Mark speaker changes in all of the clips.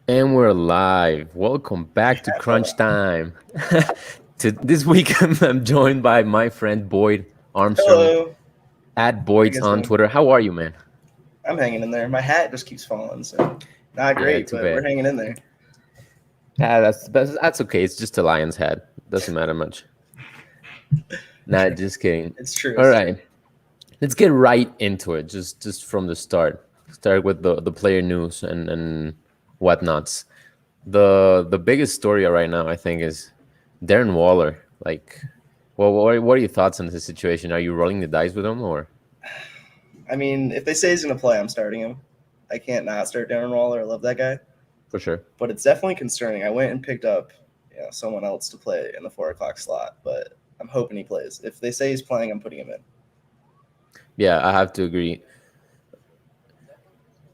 Speaker 1: And we're live. Welcome back to Crunch Time. This week, I'm joined by my friend Boyd Armstrong
Speaker 2: Hello.
Speaker 1: at Boyd's on
Speaker 2: doing?
Speaker 1: Twitter. How are you, man?
Speaker 2: I'm hanging in there. My hat just keeps falling, so not great,
Speaker 1: too
Speaker 2: but
Speaker 1: bad.
Speaker 2: we're hanging in there.
Speaker 1: That's okay. It's just a lion's head. Doesn't matter much. Nah, just kidding.
Speaker 2: It's true.
Speaker 1: All right, let's get right into it. Just from the start. Start with the player news and whatnots. The biggest story right now, I think, is Darren Waller. Like, well, what are your thoughts on this situation? Are you rolling the dice with him, or?
Speaker 2: I mean, if they say he's going to play, I'm starting him. I can't not start Darren Waller. I love that guy.
Speaker 1: For sure.
Speaker 2: But it's definitely concerning. I went and picked up someone else to play in the 4 o'clock slot, but I'm hoping he plays. If they say he's playing, I'm putting him in.
Speaker 1: Yeah, I have to agree.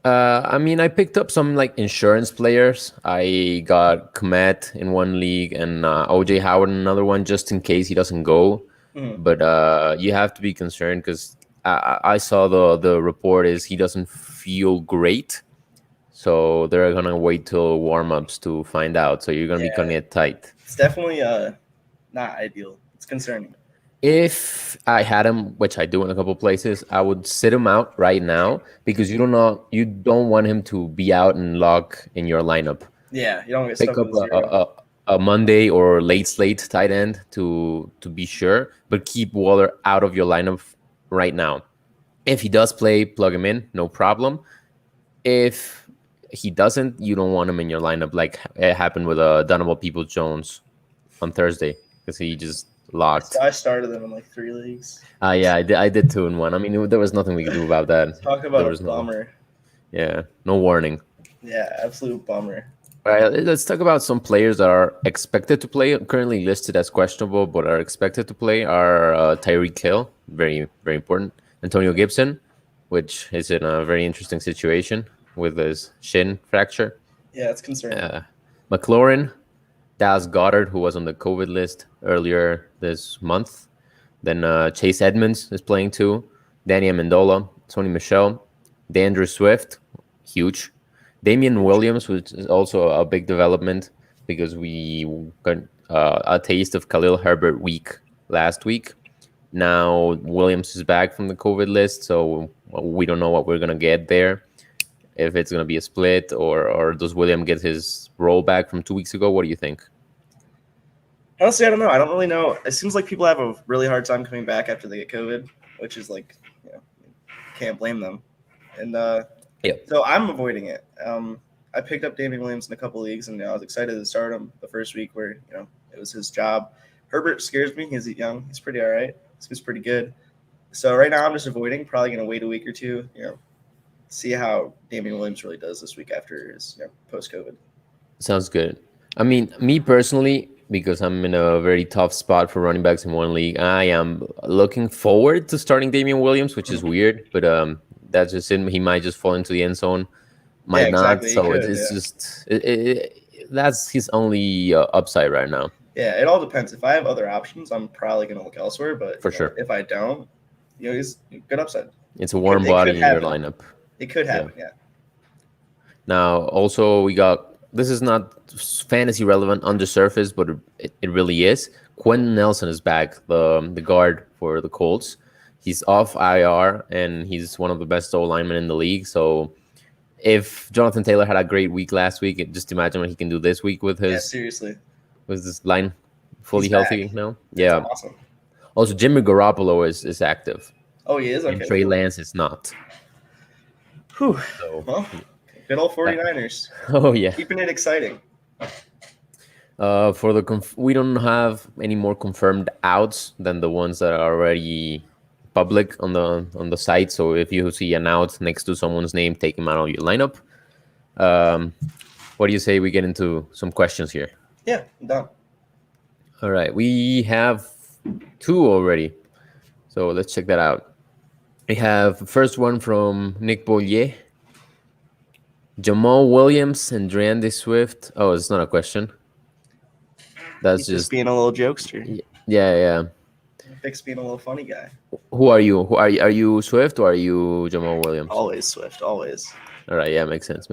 Speaker 1: I mean, I picked up some like insurance players. I got Komet in one league and OJ Howard in another one, just in case he doesn't go.
Speaker 2: Mhm.
Speaker 1: But you have to be concerned because I saw the report is he doesn't feel great, so they're gonna wait till warm-ups to find out. So you're gonna be cutting it tight.
Speaker 2: It's definitely not ideal. It's concerning.
Speaker 1: If I had him, which I do in a couple places, I would sit him out right now because you don't want him to be out and lock in your lineup.
Speaker 2: Yeah, you don't get
Speaker 1: Pick
Speaker 2: stuck
Speaker 1: up
Speaker 2: with zero.
Speaker 1: a Monday or late slate tight end to be sure, but keep Waller out of your lineup right now. If he does play, plug him in, no problem. If he doesn't, you don't want him in your lineup like it happened with Donovan Peoples-Jones on Thursday because he just locked.
Speaker 2: I started them in like 3 leagues.
Speaker 1: Yeah, I did 2 in 1. I mean, there was nothing we could do about that.
Speaker 2: Talk about a bummer.
Speaker 1: Yeah, no warning.
Speaker 2: Yeah, absolute bummer.
Speaker 1: All right, let's talk about some players that are expected to play, currently listed as questionable, but are expected to play. Are Tyreek Hill, very, very important. Antonio Gibson, which is in a very interesting situation with his shin fracture.
Speaker 2: Yeah, it's concerning.
Speaker 1: McLaurin, Dallas Goedert, who was on the COVID list earlier this month. Then Chase Edmonds is playing too. Danny Amendola, Sony Michel, DeAndre Swift, huge. Damian Williams, which is also a big development because we got a taste of Khalil Herbert week last week. Now Williams is back from the COVID list, so we don't know what we're going to get there. If it's going to be a split or does William get his role back from 2 weeks ago? What do you think?
Speaker 2: Honestly, I don't know. I don't really know. It seems like people have a really hard time coming back after they get COVID, which is like, can't blame them. And so I'm avoiding it. I picked up Damian Williams in a couple leagues, and I was excited to start him the first week where it was his job. Herbert scares me. He's young. He's pretty all right. He's pretty good. So right now I'm just avoiding. Probably going to wait a week or two. See how Damian Williams really does this week after his post-COVID.
Speaker 1: Sounds good. I mean, me personally, because I'm in a very tough spot for running backs in one league, I am looking forward to starting Damian Williams, which is weird, but that's just it. He might just fall into the end zone, might not. So it's just that's his only upside right now.
Speaker 2: Yeah, it all depends. If I have other options, I'm probably going to look elsewhere. But
Speaker 1: for sure,
Speaker 2: if I don't, he's good upside.
Speaker 1: It's a warm body in your lineup.
Speaker 2: It could happen, yeah.
Speaker 1: Now, also, we got, this is not fantasy relevant on the surface, but it really is. Quentin Nelson is back, the guard for the Colts. He's off IR, and he's one of the best O-linemen in the league. So if Jonathan Taylor had a great week last week, just imagine what he can do this week with his
Speaker 2: seriously,
Speaker 1: with this line fully healthy now.
Speaker 2: That's awesome.
Speaker 1: Also, Jimmy Garoppolo is active.
Speaker 2: Oh, he is? Okay.
Speaker 1: And Trey Lance is not.
Speaker 2: Whew. So, well, good old 49ers.
Speaker 1: Oh, yeah.
Speaker 2: Keeping it exciting.
Speaker 1: For the we don't have any more confirmed outs than the ones that are already public on the site. So if you see an out next to someone's name, take him out of your lineup. What do you say we get into some questions here?
Speaker 2: Yeah, I'm done.
Speaker 1: All right, we have 2 already, so let's check that out. We have the first one from Nick Bollier. Jamal Williams and DeAndre Swift. Oh, it's not a question. That's
Speaker 2: just being a little jokester.
Speaker 1: Yeah.
Speaker 2: Vic's being a little funny guy.
Speaker 1: Who are you? Are you Swift or are you Jamal Williams?
Speaker 2: Always Swift, always.
Speaker 1: All right, yeah, makes sense.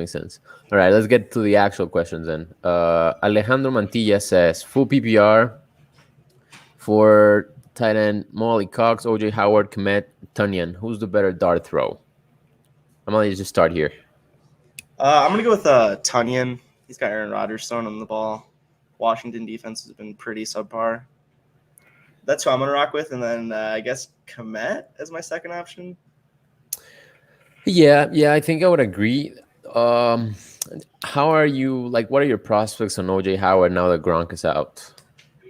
Speaker 1: All right, let's get to the actual questions then. Alejandro Mantilla says, full PPR for tight end Molly Cox, OJ Howard, Kmet, Tunyon. Who's the better dart throw? I'm going to just start here.
Speaker 2: I'm going to go with Tunyon. He's got Aaron Rodgers throwing him the ball. Washington defense has been pretty subpar. That's who I'm going to rock with. And then I guess Kmet as my second option.
Speaker 1: Yeah, I think I would agree. How are you, like, what are your prospects on OJ Howard now that Gronk is out?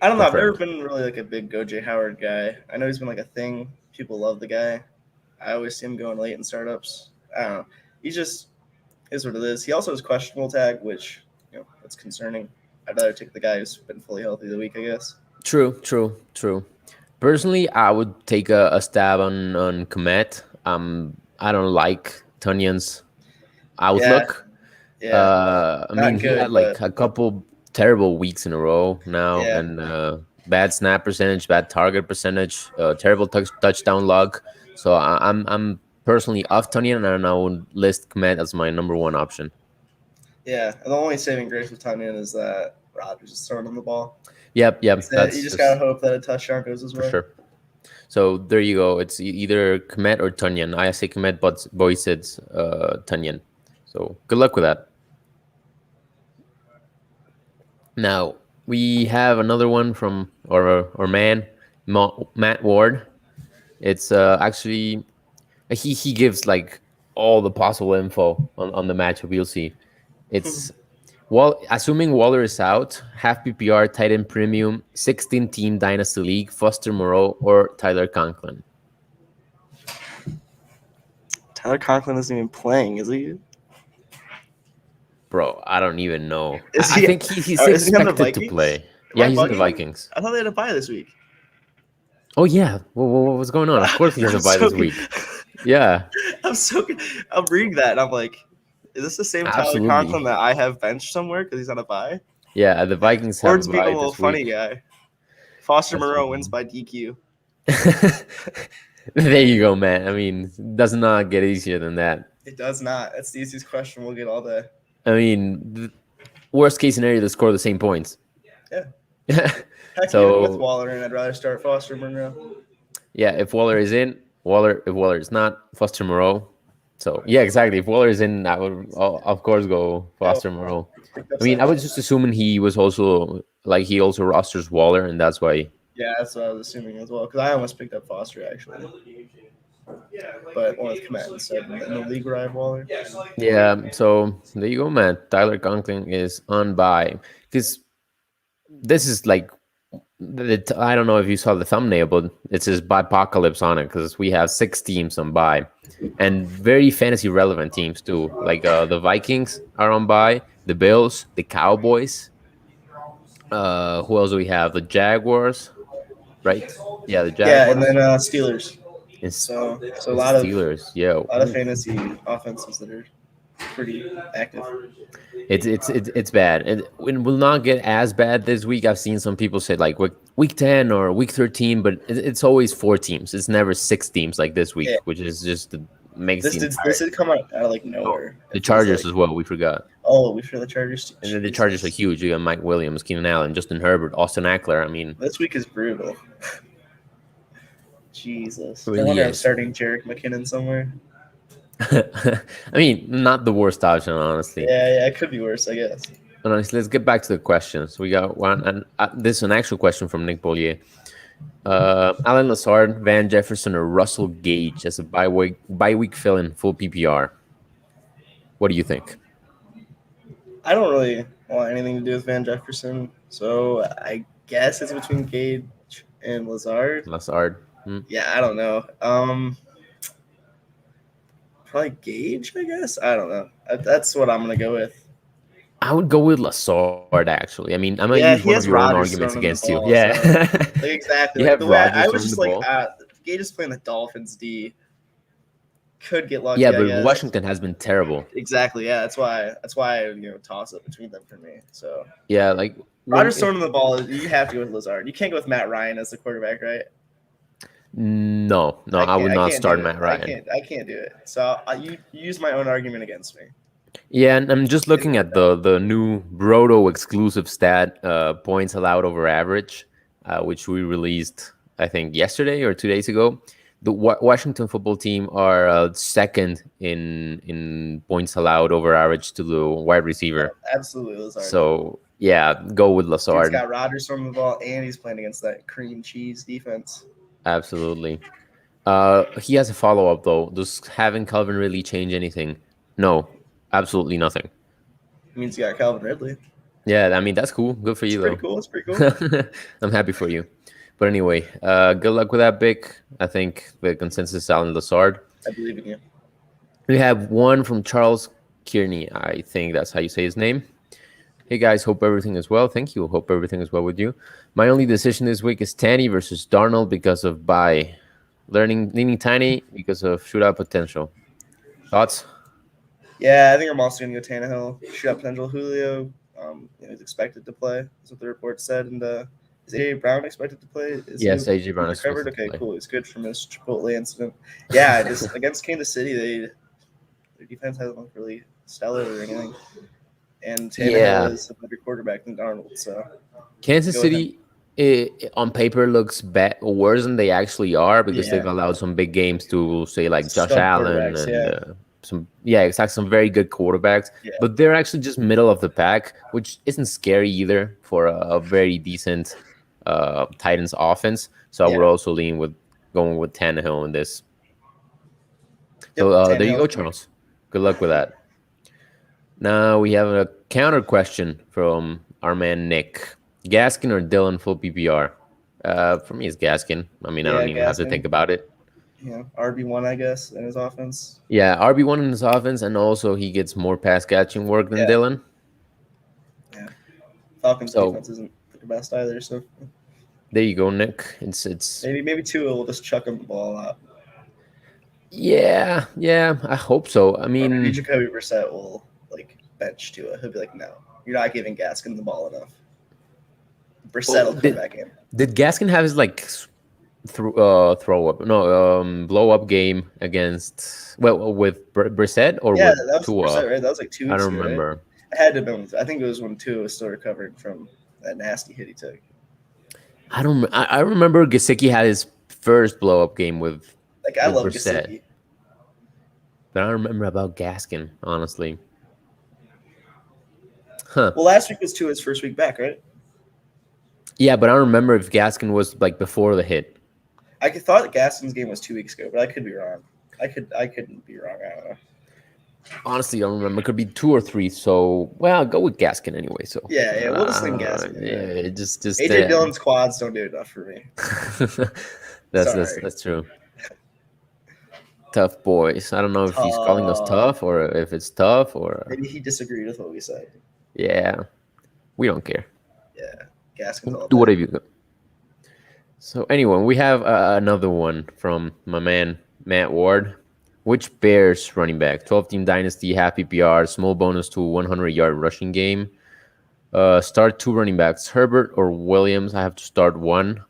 Speaker 2: I don't know. I've never been really like a big OJ Howard guy. I know he's been like a thing. People love the guy. I always see him going late in startups. I don't know. He just is what it is. He also has questionable tag, which, that's concerning. I'd rather take the guy who's been fully healthy the week, I guess.
Speaker 1: True. Personally, I would take a stab on Kmet. I don't like Tunyon's outlook.
Speaker 2: Yeah.
Speaker 1: I mean, he had like a couple terrible weeks in a row now, and bad snap percentage, bad target percentage, terrible touchdown luck. So I'm personally off Tunyon, and I would list Kmet as my number 1 option.
Speaker 2: Yeah, and the only saving grace with Tunyon is that Rodgers is throwing him the ball.
Speaker 1: Yep.
Speaker 2: You just gotta hope that a touchdown goes his way.
Speaker 1: For sure. So there you go. It's either Kmet or Tunyon. I say Kmet, but Boy said Tunyon. So good luck with that. Now we have another one from our man Matt Ward. It's actually he gives like all the possible info on the matchup. You'll see. It's assuming Waller is out, half PPR, tight end premium, 16-team dynasty league, Foster Moreau or Tyler Conklin.
Speaker 2: Tyler Conklin isn't even playing, is he?
Speaker 1: Bro, I don't even know. I think he's expected to play. Yeah, he's in the Vikings.
Speaker 2: I thought they had a bye this week.
Speaker 1: Oh yeah, what's going on? Of course he has a bye this week. Yeah,
Speaker 2: I'm reading that and I'm like, is this the same Tyler Conklin that I have benched somewhere because he's on a bye?
Speaker 1: Yeah, the Vikings have
Speaker 2: Ward's being a little funny guy. Foster Moreau wins by DQ.
Speaker 1: There you go, man. I mean, it does not get easier than that.
Speaker 2: It does not. That's the easiest question we'll get all day.
Speaker 1: I mean, the worst case scenario, they score the same points.
Speaker 2: Yeah. Heck, so with Waller, and I'd rather start Foster Moreau.
Speaker 1: Yeah, if Waller is in, Waller. If Waller is not, Foster Moreau. So yeah, exactly. If Waller is in, I would of course go Foster Moreau. I mean, I was just assuming he was also like he also rosters Waller, and that's why.
Speaker 2: Yeah, that's what I was assuming as well. Because I almost picked up Foster actually, but wanted to come out instead in the league where I have Waller.
Speaker 1: Yeah, so there you go, man. Tyler Conklin is on bye because this is like. I don't know if you saw the thumbnail, but it says Bye-Pocalypse on it because we have 6 teams on bye and very fantasy relevant teams too. Like the Vikings are on bye, the Bills, the Cowboys. Who else do we have? The Jaguars, right? Yeah, the Jaguars.
Speaker 2: Yeah, and then Steelers. So a lot
Speaker 1: Steelers,
Speaker 2: a lot of fantasy offenses that are pretty active.
Speaker 1: It's bad. It will not get as bad this week. I've seen some people say like week 10 or week 13, but it's always 4 teams. It's never 6 teams like this week, which is just makes
Speaker 2: this did come out of like nowhere.
Speaker 1: The Chargers as well. We forgot.
Speaker 2: Oh, we forgot the Chargers too.
Speaker 1: And then the Chargers are huge. You got Mike Williams, Keenan Allen, Justin Herbert, Austin Eckler. I mean,
Speaker 2: this week is brutal. Jesus.
Speaker 1: Really
Speaker 2: I wonder I'm starting Jerick McKinnon somewhere.
Speaker 1: I mean, not the worst option, honestly.
Speaker 2: Yeah, it could be worse, I guess.
Speaker 1: But honestly, let's get back to the questions. We got one, and this is an actual question from Nick Bollier. Alan Lazard, Van Jefferson, or Russell Gage as a bye week fill-in full PPR. What do you think?
Speaker 2: I don't really want anything to do with Van Jefferson, so I guess it's between Gage and Lazard.
Speaker 1: Lazard.
Speaker 2: Yeah, I don't know. Probably Gage, I guess. I don't know. That's what I'm gonna go with.
Speaker 1: I would go with Lazard, actually. I mean, I'm gonna
Speaker 2: Yeah,
Speaker 1: use
Speaker 2: he
Speaker 1: one
Speaker 2: has
Speaker 1: of your own
Speaker 2: Rodgers
Speaker 1: arguments
Speaker 2: throwing him the
Speaker 1: against you.
Speaker 2: ball,
Speaker 1: Yeah.
Speaker 2: Like, exactly.
Speaker 1: You
Speaker 2: Like,
Speaker 1: have
Speaker 2: the way I
Speaker 1: Rodgers
Speaker 2: was
Speaker 1: throwing
Speaker 2: just
Speaker 1: the
Speaker 2: like,
Speaker 1: ball.
Speaker 2: Gage is playing the Dolphins D. Could get lucky,
Speaker 1: Yeah,
Speaker 2: I
Speaker 1: but
Speaker 2: guess.
Speaker 1: Washington has been terrible.
Speaker 2: Exactly. Yeah, that's why toss up between them for me. So
Speaker 1: Yeah, like
Speaker 2: Rodgers throwing the ball, you have to go with Lazard. You can't go with Matt Ryan as the quarterback, right?
Speaker 1: No, I would not start Matt Ryan.
Speaker 2: I can't do it. So you use my own argument against me.
Speaker 1: Yeah, and I'm just looking at the new Broto exclusive stat, points allowed over average, which we released, I think, yesterday or 2 days ago. The Washington football team are second in points allowed over average to the wide receiver.
Speaker 2: Absolutely, Lazard.
Speaker 1: So yeah, go with Lazard.
Speaker 2: He's got Rodgers throwing the ball, and he's playing against that cream cheese defense.
Speaker 1: Absolutely. He has a follow-up, though. Does having Calvin Ridley change anything? No, absolutely nothing.
Speaker 2: It means you got Calvin Ridley.
Speaker 1: Yeah, I mean, that's cool. Good for you, though.
Speaker 2: It's pretty cool.
Speaker 1: I'm happy for you. But anyway, good luck with that, Vic. I think the consensus is Alan Lazard.
Speaker 2: I believe in you.
Speaker 1: We have one from Charles Kearney. I think that's how you say his name. Hey guys, hope everything is well. Thank you. Hope everything is well with you. My only decision this week is Tanny versus Darnold because of bye. Leaning Tanny because of shootout potential. Thoughts?
Speaker 2: Yeah, I think I'm also going to go Tannehill. Shootout potential. Julio is expected to play. That's what the report said. And is A.J. Brown expected to play?
Speaker 1: Yes, A.J. Brown is
Speaker 2: recovered. Okay, cool. He's good from his Chipotle incident. Yeah, just against Kansas City, their defense hasn't looked really stellar or anything. And Tannehill is a better quarterback than Darnold. So
Speaker 1: Kansas City, on paper, looks worse than they actually are because they've allowed some big games to, say, like Josh Allen and some very good quarterbacks. Yeah. But they're actually just middle of the pack, which isn't scary either for a very decent Titans offense. So I would also lean with going with Tannehill in this. So there you go, Charles. Good luck with that. Now we have a counter question from our man Nick. Gaskin or Dillon full PPR? For me, it's Gaskin. I mean, I don't even have to think about it.
Speaker 2: Yeah, RB1, I guess, in his offense.
Speaker 1: Yeah, RB1 in his offense, and also he gets more pass catching work than Dillon.
Speaker 2: Yeah, Falcons defense isn't the best either. So
Speaker 1: there you go, Nick. It's
Speaker 2: maybe Tua will just chuck him the ball out.
Speaker 1: Yeah, I hope so. I mean,
Speaker 2: maybe Jacoby Brissett will bench Tua. He'll be like, no, you're not giving Gaskin the ball enough. Brissett will come back in.
Speaker 1: Did Gaskin have his blow up game against with Brissett or with
Speaker 2: that was
Speaker 1: Tua?
Speaker 2: Brissett, right? That was 2 weeks
Speaker 1: I don't remember.
Speaker 2: Right? It had to have been. I think it was when Tua was still recovering from that nasty hit he took.
Speaker 1: I remember Gesicki had his first blow up game with.
Speaker 2: I love Gesicki.
Speaker 1: But I don't remember about Gaskin, honestly. Huh.
Speaker 2: Well, last week was Tua's first week back, right?
Speaker 1: Yeah, but I don't remember if Gaskin was before the hit.
Speaker 2: I thought Gaskin's game was 2 weeks ago, but I could be wrong. I couldn't be wrong. I don't know.
Speaker 1: Honestly, I don't remember. It could be 2 or 3. So, I'll go with Gaskin anyway. So
Speaker 2: yeah, we'll just think Gaskin.
Speaker 1: Yeah, just
Speaker 2: AJ Dillon's quads don't do enough for me.
Speaker 1: That's true. Tough boys. I don't know if he's calling us tough or if it's tough or
Speaker 2: maybe he disagreed with what we said.
Speaker 1: Yeah, we don't care.
Speaker 2: Yeah, Gaskin's all
Speaker 1: do whatever you do. So anyway, we have another one from my man Matt Ward. Which Bears running back? 12-team dynasty, half PPR, small bonus to 100-yard rushing game. Start 2 running backs, Herbert or Williams. I have to start 1.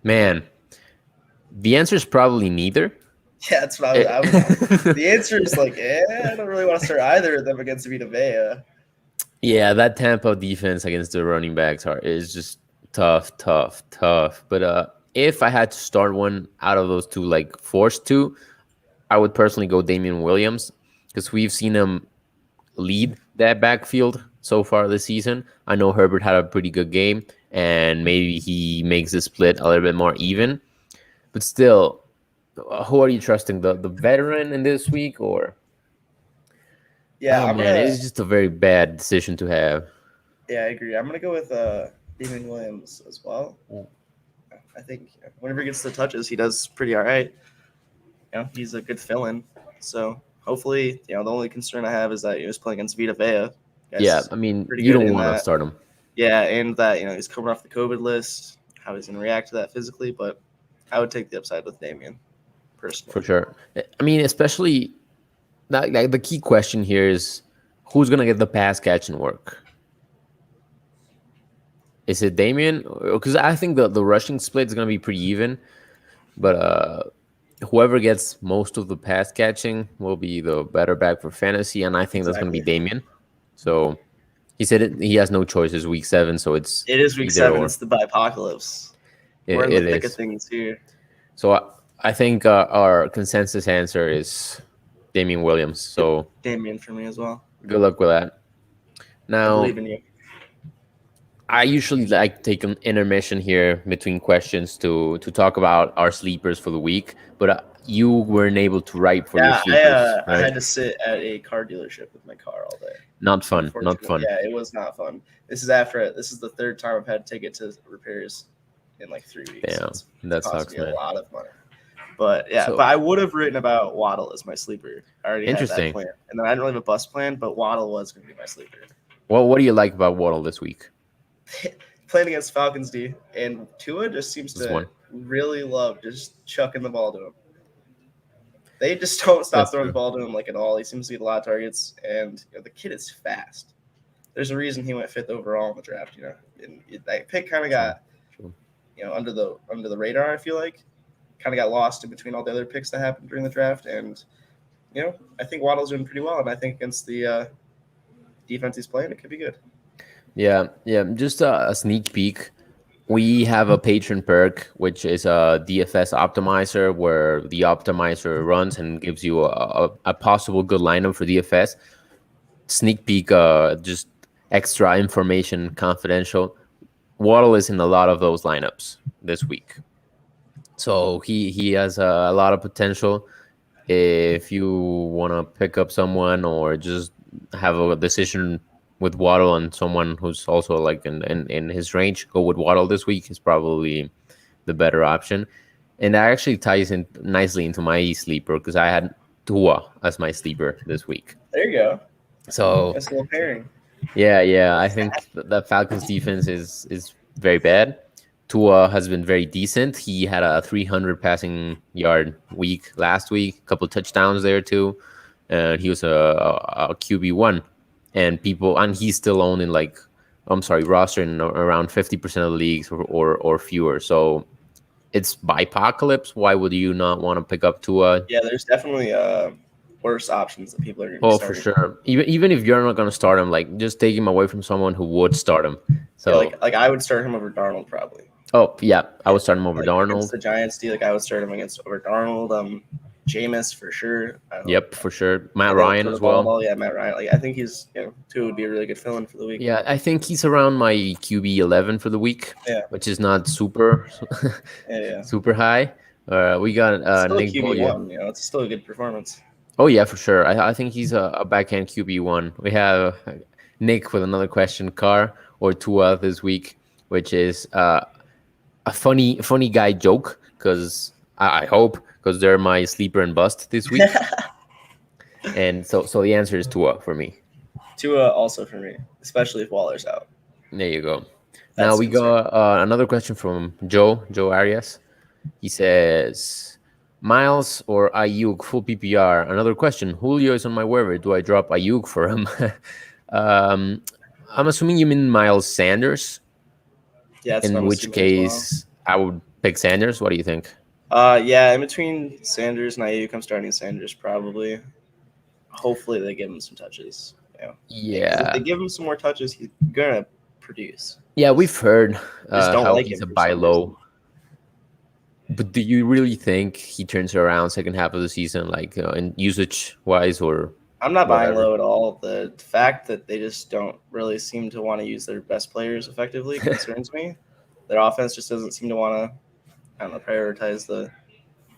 Speaker 1: Man, the answer is probably neither.
Speaker 2: Yeah, that's what I was. The answer is I don't really want to start either of them against Vita Vea.
Speaker 1: Yeah, that Tampa defense against the running backs is just tough. But if I had to start one out of those two, forced to, I would personally go Damian Williams because we've seen him lead that backfield so far this season. I know Herbert had a pretty good game, and maybe he makes the split a little bit more even. But still, who are you trusting? The veteran in this week, or?
Speaker 2: Yeah,
Speaker 1: Oh man, it's just a very bad decision to have.
Speaker 2: Yeah, I agree. I'm gonna go with Damien Williams as well. I think whenever he gets the touches, he does pretty all right. He's a good fill-in. So hopefully, the only concern I have is that he was playing against Vita Vea.
Speaker 1: Yeah, I mean, you don't want to start him.
Speaker 2: Yeah, and that he's coming off the COVID list, how he's going to react to that physically. But I would take the upside with Damien, personally.
Speaker 1: For sure. I mean, especially like the key question here is who's going to get the pass catch and work? Is it Damien? Because I think the rushing split is going to be pretty even, but whoever gets most of the pass catching will be the better back for fantasy, and I think that's going to be Damien. So he said he has no choices week 7, so it
Speaker 2: is week 7. It's the apocalypse. We're in the thick of things here.
Speaker 1: So I think our consensus answer is Damien Williams. So
Speaker 2: Damien for me as well.
Speaker 1: Good luck with that. Now,
Speaker 2: I believe in you.
Speaker 1: I usually like take an intermission here between questions to talk about our sleepers for the week, but you weren't able to write for your sleepers.
Speaker 2: I had to sit at a car dealership with my car all day.
Speaker 1: Not fun. Not fun.
Speaker 2: Yeah, it was not fun. This is the third time I've had to take it to repairs in like 3 weeks.
Speaker 1: Damn, that sucks, man.
Speaker 2: A lot of money. But yeah, but I would have written about Waddle as my sleeper. I already had that plan, and then I didn't really have a bust plan, but Waddle was going to be my sleeper.
Speaker 1: Well, what do you like about Waddle this week?
Speaker 2: Playing against Falcons D, and Tua just seems to really love just chucking the ball to him. They just don't stop throwing the ball to him like at all. He seems to get a lot of targets, and the kid is fast. There's a reason he went 5th overall in the draft. And that pick kind of got under the radar. I feel like kind of got lost in between all the other picks that happened during the draft, and I think Waddle's doing pretty well, and I think against the defense he's playing, it could be good.
Speaker 1: Yeah. Just a sneak peek. We have a patron perk, which is a DFS optimizer, where the optimizer runs and gives you a possible good lineup for DFS. Sneak peek, just extra information, confidential. Waddle is in a lot of those lineups this week, so he has a lot of potential. If you want to pick up someone or just have a decision with Waddle and someone who's also like in his range, go with Waddle this week is probably the better option. And that actually ties in nicely into my sleeper because I had Tua as my sleeper this week.
Speaker 2: There you go.
Speaker 1: So
Speaker 2: that's a little pairing.
Speaker 1: Yeah. I think the Falcons defense is very bad. Tua has been very decent. He had a 300 passing yard week last week, a couple touchdowns there too. He was a QB1. And he's still owned in roster in around 50% of the leagues or fewer. So it's apocalypse. Why would you not want to pick up Tua?
Speaker 2: Yeah, there's definitely worse options that people are going to
Speaker 1: be starting. For sure. Even if you're not going to start him, just take him away from someone who would start him. So
Speaker 2: yeah, I would start him over Darnold probably.
Speaker 1: Oh yeah, I would start him over Darnold.
Speaker 2: Against the Giants, I would start him over Darnold. Jameis for sure.
Speaker 1: Yep, for sure. Matt Ryan as well.
Speaker 2: Yeah, Matt Ryan. I think he's Tua would be a really good fill-in for the week.
Speaker 1: Yeah, I think he's around my QB 11 for the week.
Speaker 2: Yeah,
Speaker 1: which is not super, super high. We got Nick
Speaker 2: QB1. It's still a good performance.
Speaker 1: Oh yeah, for sure. I think he's a backhand QB1. We have Nick with another question: Carr or Tua this week, which is a funny guy joke because I hope. Because they're my sleeper and bust this week. And so the answer is Tua for me.
Speaker 2: Tua also for me, especially if Waller's out.
Speaker 1: There you go. Now we got another question from Joe Arias. He says, Miles or Ayuk full PPR? Another question. Julio is on my waiver. Do I drop Ayuk for him? I'm assuming you mean Miles Sanders.
Speaker 2: Yeah.
Speaker 1: In which case, I would pick Sanders. What do you think?
Speaker 2: Yeah, in between Sanders and Ayuk, I'm starting Sanders probably. Hopefully they give him some touches.
Speaker 1: Yeah.
Speaker 2: If they give him some more touches, he's gonna produce.
Speaker 1: Yeah, we've heard how he's a buy low. But do you really think he turns around second half of the season, in usage wise, or
Speaker 2: I'm not buying
Speaker 1: whatever.
Speaker 2: low at all. The fact that they just don't really seem to want to use their best players effectively concerns me. Their offense just doesn't seem to want to, I don't know, prioritize the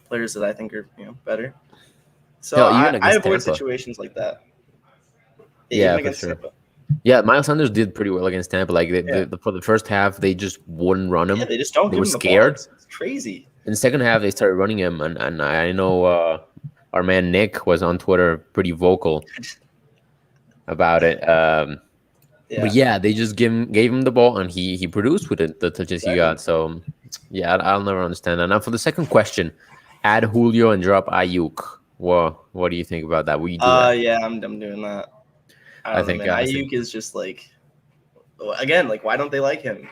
Speaker 2: players that I think are better. So
Speaker 1: Hell, even
Speaker 2: I
Speaker 1: against
Speaker 2: avoid
Speaker 1: Tampa.
Speaker 2: situations like that.
Speaker 1: Yeah,
Speaker 2: Even
Speaker 1: for
Speaker 2: against
Speaker 1: sure.
Speaker 2: Tampa.
Speaker 1: Yeah, Miles Sanders did pretty well against Tampa. Like
Speaker 2: Yeah.
Speaker 1: for the first half, they just wouldn't run him.
Speaker 2: Yeah, they just don't
Speaker 1: They
Speaker 2: give
Speaker 1: were
Speaker 2: him the ball.
Speaker 1: scared.
Speaker 2: It's crazy.
Speaker 1: In the second half, they started running him, and I know our man Nick was on Twitter pretty vocal about it. But yeah, they just gave him the ball, and he produced with it, the touches he got. So yeah, I'll never understand that. Now for the second question, add Julio and drop Ayuk. What do you think about that? Will you do that?
Speaker 2: Yeah, I'm doing that. I
Speaker 1: I
Speaker 2: don't know,
Speaker 1: think
Speaker 2: man. Ayuk is just like, again, like, why don't they like him?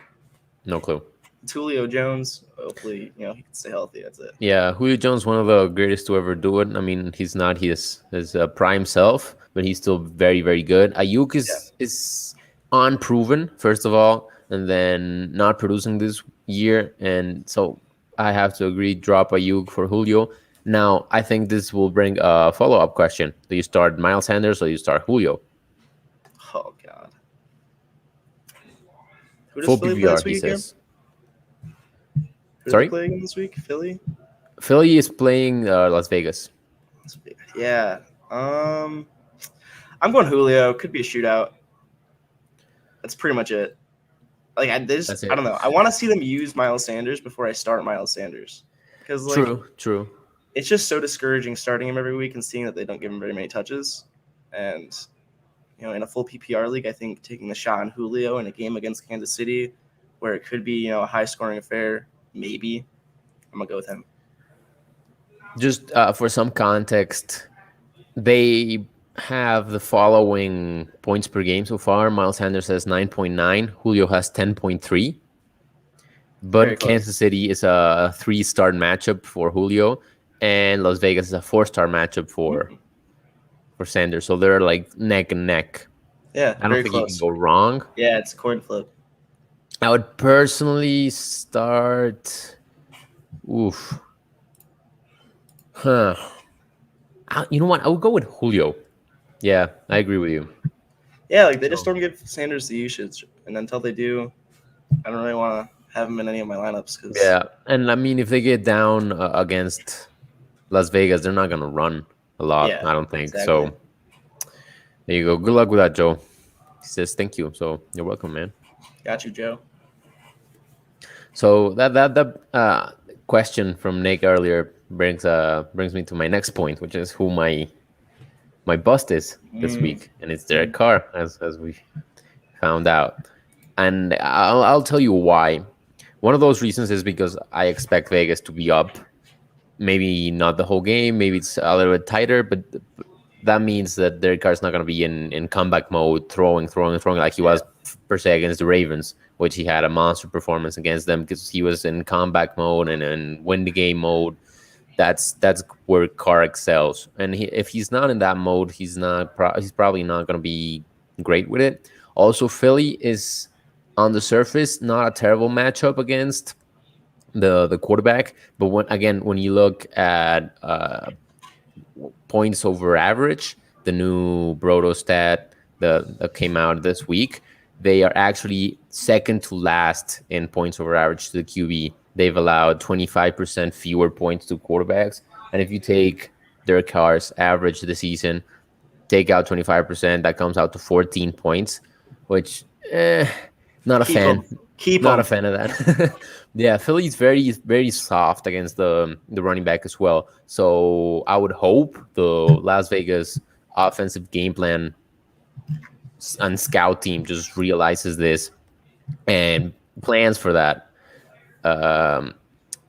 Speaker 1: No clue.
Speaker 2: It's Julio Jones. Hopefully, he can stay healthy. That's it.
Speaker 1: Yeah, Julio Jones, one of the greatest to ever do it. I mean, he's not his prime self, but he's still very, very good. Ayuk is unproven, first of all, and then not producing this year, and so I have to agree, drop Ayuk for Julio. Now, I think this will bring a follow-up question: do you start Miles Sanders or do you start Julio?
Speaker 2: Oh God. Who does
Speaker 1: Full
Speaker 2: Philly play
Speaker 1: PPR,
Speaker 2: this
Speaker 1: he
Speaker 2: week again?
Speaker 1: says.
Speaker 2: Who do
Speaker 1: Sorry,
Speaker 2: they play again this week? Philly.
Speaker 1: Philly is playing Las Vegas.
Speaker 2: Yeah. I'm going Julio. Could be a shootout. That's pretty much it. Like I don't know. I want to see them use Miles Sanders before I start Miles Sanders, because
Speaker 1: True.
Speaker 2: It's just so discouraging starting him every week and seeing that they don't give him very many touches. And in a full PPR league, I think taking the shot on Julio in a game against Kansas City, where it could be a high scoring affair, maybe I'm gonna go with him.
Speaker 1: Just for some context, they have the following points per game so far. Miles Sanders has 9.9, Julio has 10.3. But Kansas City is a 3-star matchup for Julio, and Las Vegas is a 4-star matchup for Sanders. So they're like neck and neck.
Speaker 2: Yeah,
Speaker 1: I don't think you can go wrong.
Speaker 2: Yeah, it's a coin flip.
Speaker 1: I would personally start. Oof. Huh. You know what? I would go with Julio. Yeah, I agree with you.
Speaker 2: Yeah, like they just don't give Sanders the usage, and until they do, I don't really want to have him in any of my lineups.
Speaker 1: Yeah, and I mean, if they get down against Las Vegas, they're not gonna run a lot. I don't think so. There you go. Good luck with that, Joe. He says thank you. So you're welcome, man.
Speaker 2: Got you, Joe.
Speaker 1: So that question from Nick earlier brings me to my next point, which is who my bust is this week, and it's Derek Carr, as we found out, and I'll tell you why. One of those reasons is because I expect Vegas to be up, maybe not the whole game, maybe it's a little bit tighter, but that means that Derek Carr is not going to be in comeback mode, throwing like he was per se against the Ravens, which he had a monster performance against them because he was in comeback mode and win the game mode. That's where Carr excels, and if he's not in that mode, he's probably not going to be great with it. Also, Philly is on the surface not a terrible matchup against the quarterback, but when you look at points over average, the new Brodo stat that came out this week, they are actually second to last in points over average to the QB. They've allowed 25% fewer points to quarterbacks. And if you take Derek Carr's average this season, take out 25%, that comes out to 14 points, which, not a fan. Not a fan of that. Yeah, Philly's very, very soft against the running back as well. So I would hope the Las Vegas offensive game plan and scout team just realizes this and plans for that.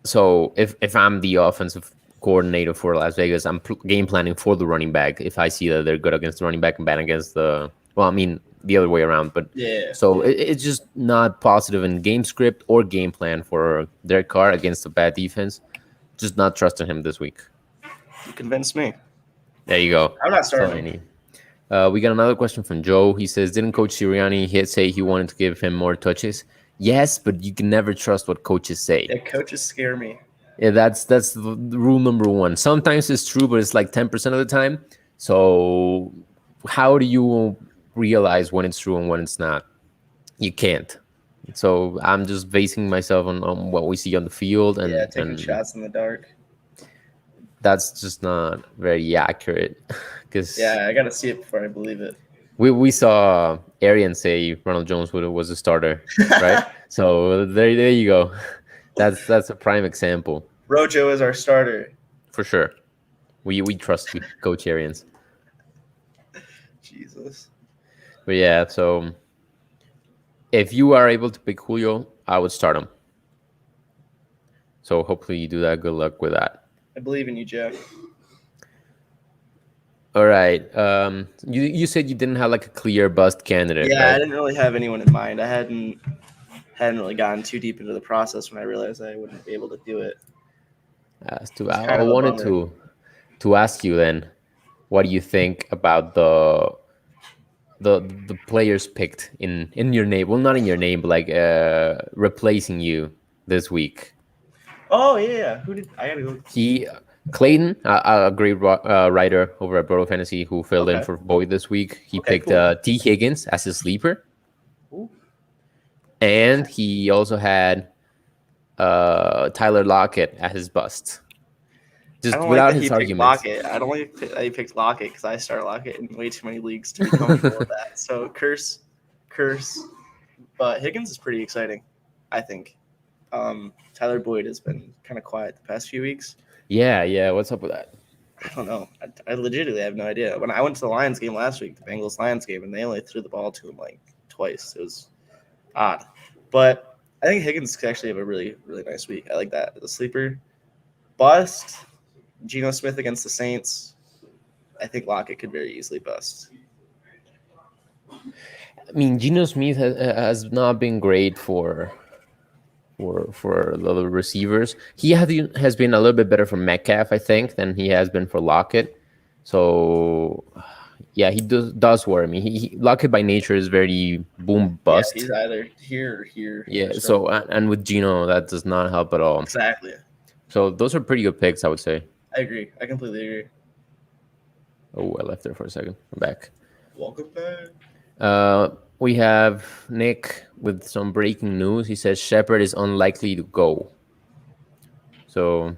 Speaker 1: So if I'm the offensive coordinator for Las Vegas, I'm game planning for the running back. If I see that they're good against the running back and bad against the other way around. But so it's just not positive in game script or game plan for Derek Carr against a bad defense. Just not trusting him this week.
Speaker 2: You convinced me.
Speaker 1: There you go.
Speaker 2: I'm not starting.
Speaker 1: We got another question from Joe. He says, didn't Coach Sirianni say he wanted to give him more touches? Yes, but you can never trust what coaches say.
Speaker 2: Yeah, coaches scare me.
Speaker 1: Yeah, that's the rule number one. Sometimes it's true, but it's like 10% of the time. So how do you realize when it's true and when it's not? You can't. So I'm just basing myself on what we see on the field,
Speaker 2: taking shots in the dark.
Speaker 1: That's just not very accurate. Because
Speaker 2: I gotta see it before I believe it.
Speaker 1: We saw Arian say Ronald Jones was a starter, right? So there you go. That's a prime example.
Speaker 2: Rojo is our starter
Speaker 1: For sure. We trust you, Coach Arians.
Speaker 2: Jesus.
Speaker 1: But yeah, so if you are able to pick Julio, I would start him. So hopefully you do that. Good luck with that.
Speaker 2: I believe in you, Jeff.
Speaker 1: All right. You said you didn't have like a clear bust candidate.
Speaker 2: Yeah,
Speaker 1: right?
Speaker 2: I didn't really have anyone in mind. I hadn't really gotten too deep into the process when I realized I wouldn't be able to do it.
Speaker 1: I wanted to ask you then, what do you think about the players picked in your name? Well, not in your name, but like replacing you this week.
Speaker 2: Oh yeah, who did I gotta go?
Speaker 1: Clayton, a great writer over at Broto Fantasy who filled in for Boyd this week. He picked T. Higgins as his sleeper.
Speaker 2: Ooh.
Speaker 1: And he also had Tyler Lockett as his bust. Just without his arguments.
Speaker 2: I don't like that he picked Lockett because I start Lockett in way too many leagues to be comfortable with that. So curse. But Higgins is pretty exciting, I think. Tyler Boyd has been kind of quiet the past few weeks.
Speaker 1: Yeah. What's up with that?
Speaker 2: I don't know. I legitimately have no idea. When I went to the Lions game last week, the Bengals-Lions game, and they only threw the ball to him like twice. It was odd. But I think Higgins could actually have a really, really nice week. I like that. The sleeper. Bust. Geno Smith against the Saints. I think Lockett could very easily bust.
Speaker 1: I mean, Geno Smith has not been great for the receivers. He has been a little bit better for Metcalf, I think, than he has been for Lockett. So, yeah, he does worry me. Lockett by nature is very boom bust.
Speaker 2: Yeah, he's either here or here.
Speaker 1: Yeah, so and with Geno, that does not help at all.
Speaker 2: Exactly.
Speaker 1: So those are pretty good picks, I would say.
Speaker 2: I agree. I completely agree.
Speaker 1: Oh, I left there for a second. I'm back.
Speaker 2: Welcome back.
Speaker 1: We have Nick with some breaking news. He says Shepard is unlikely to go. So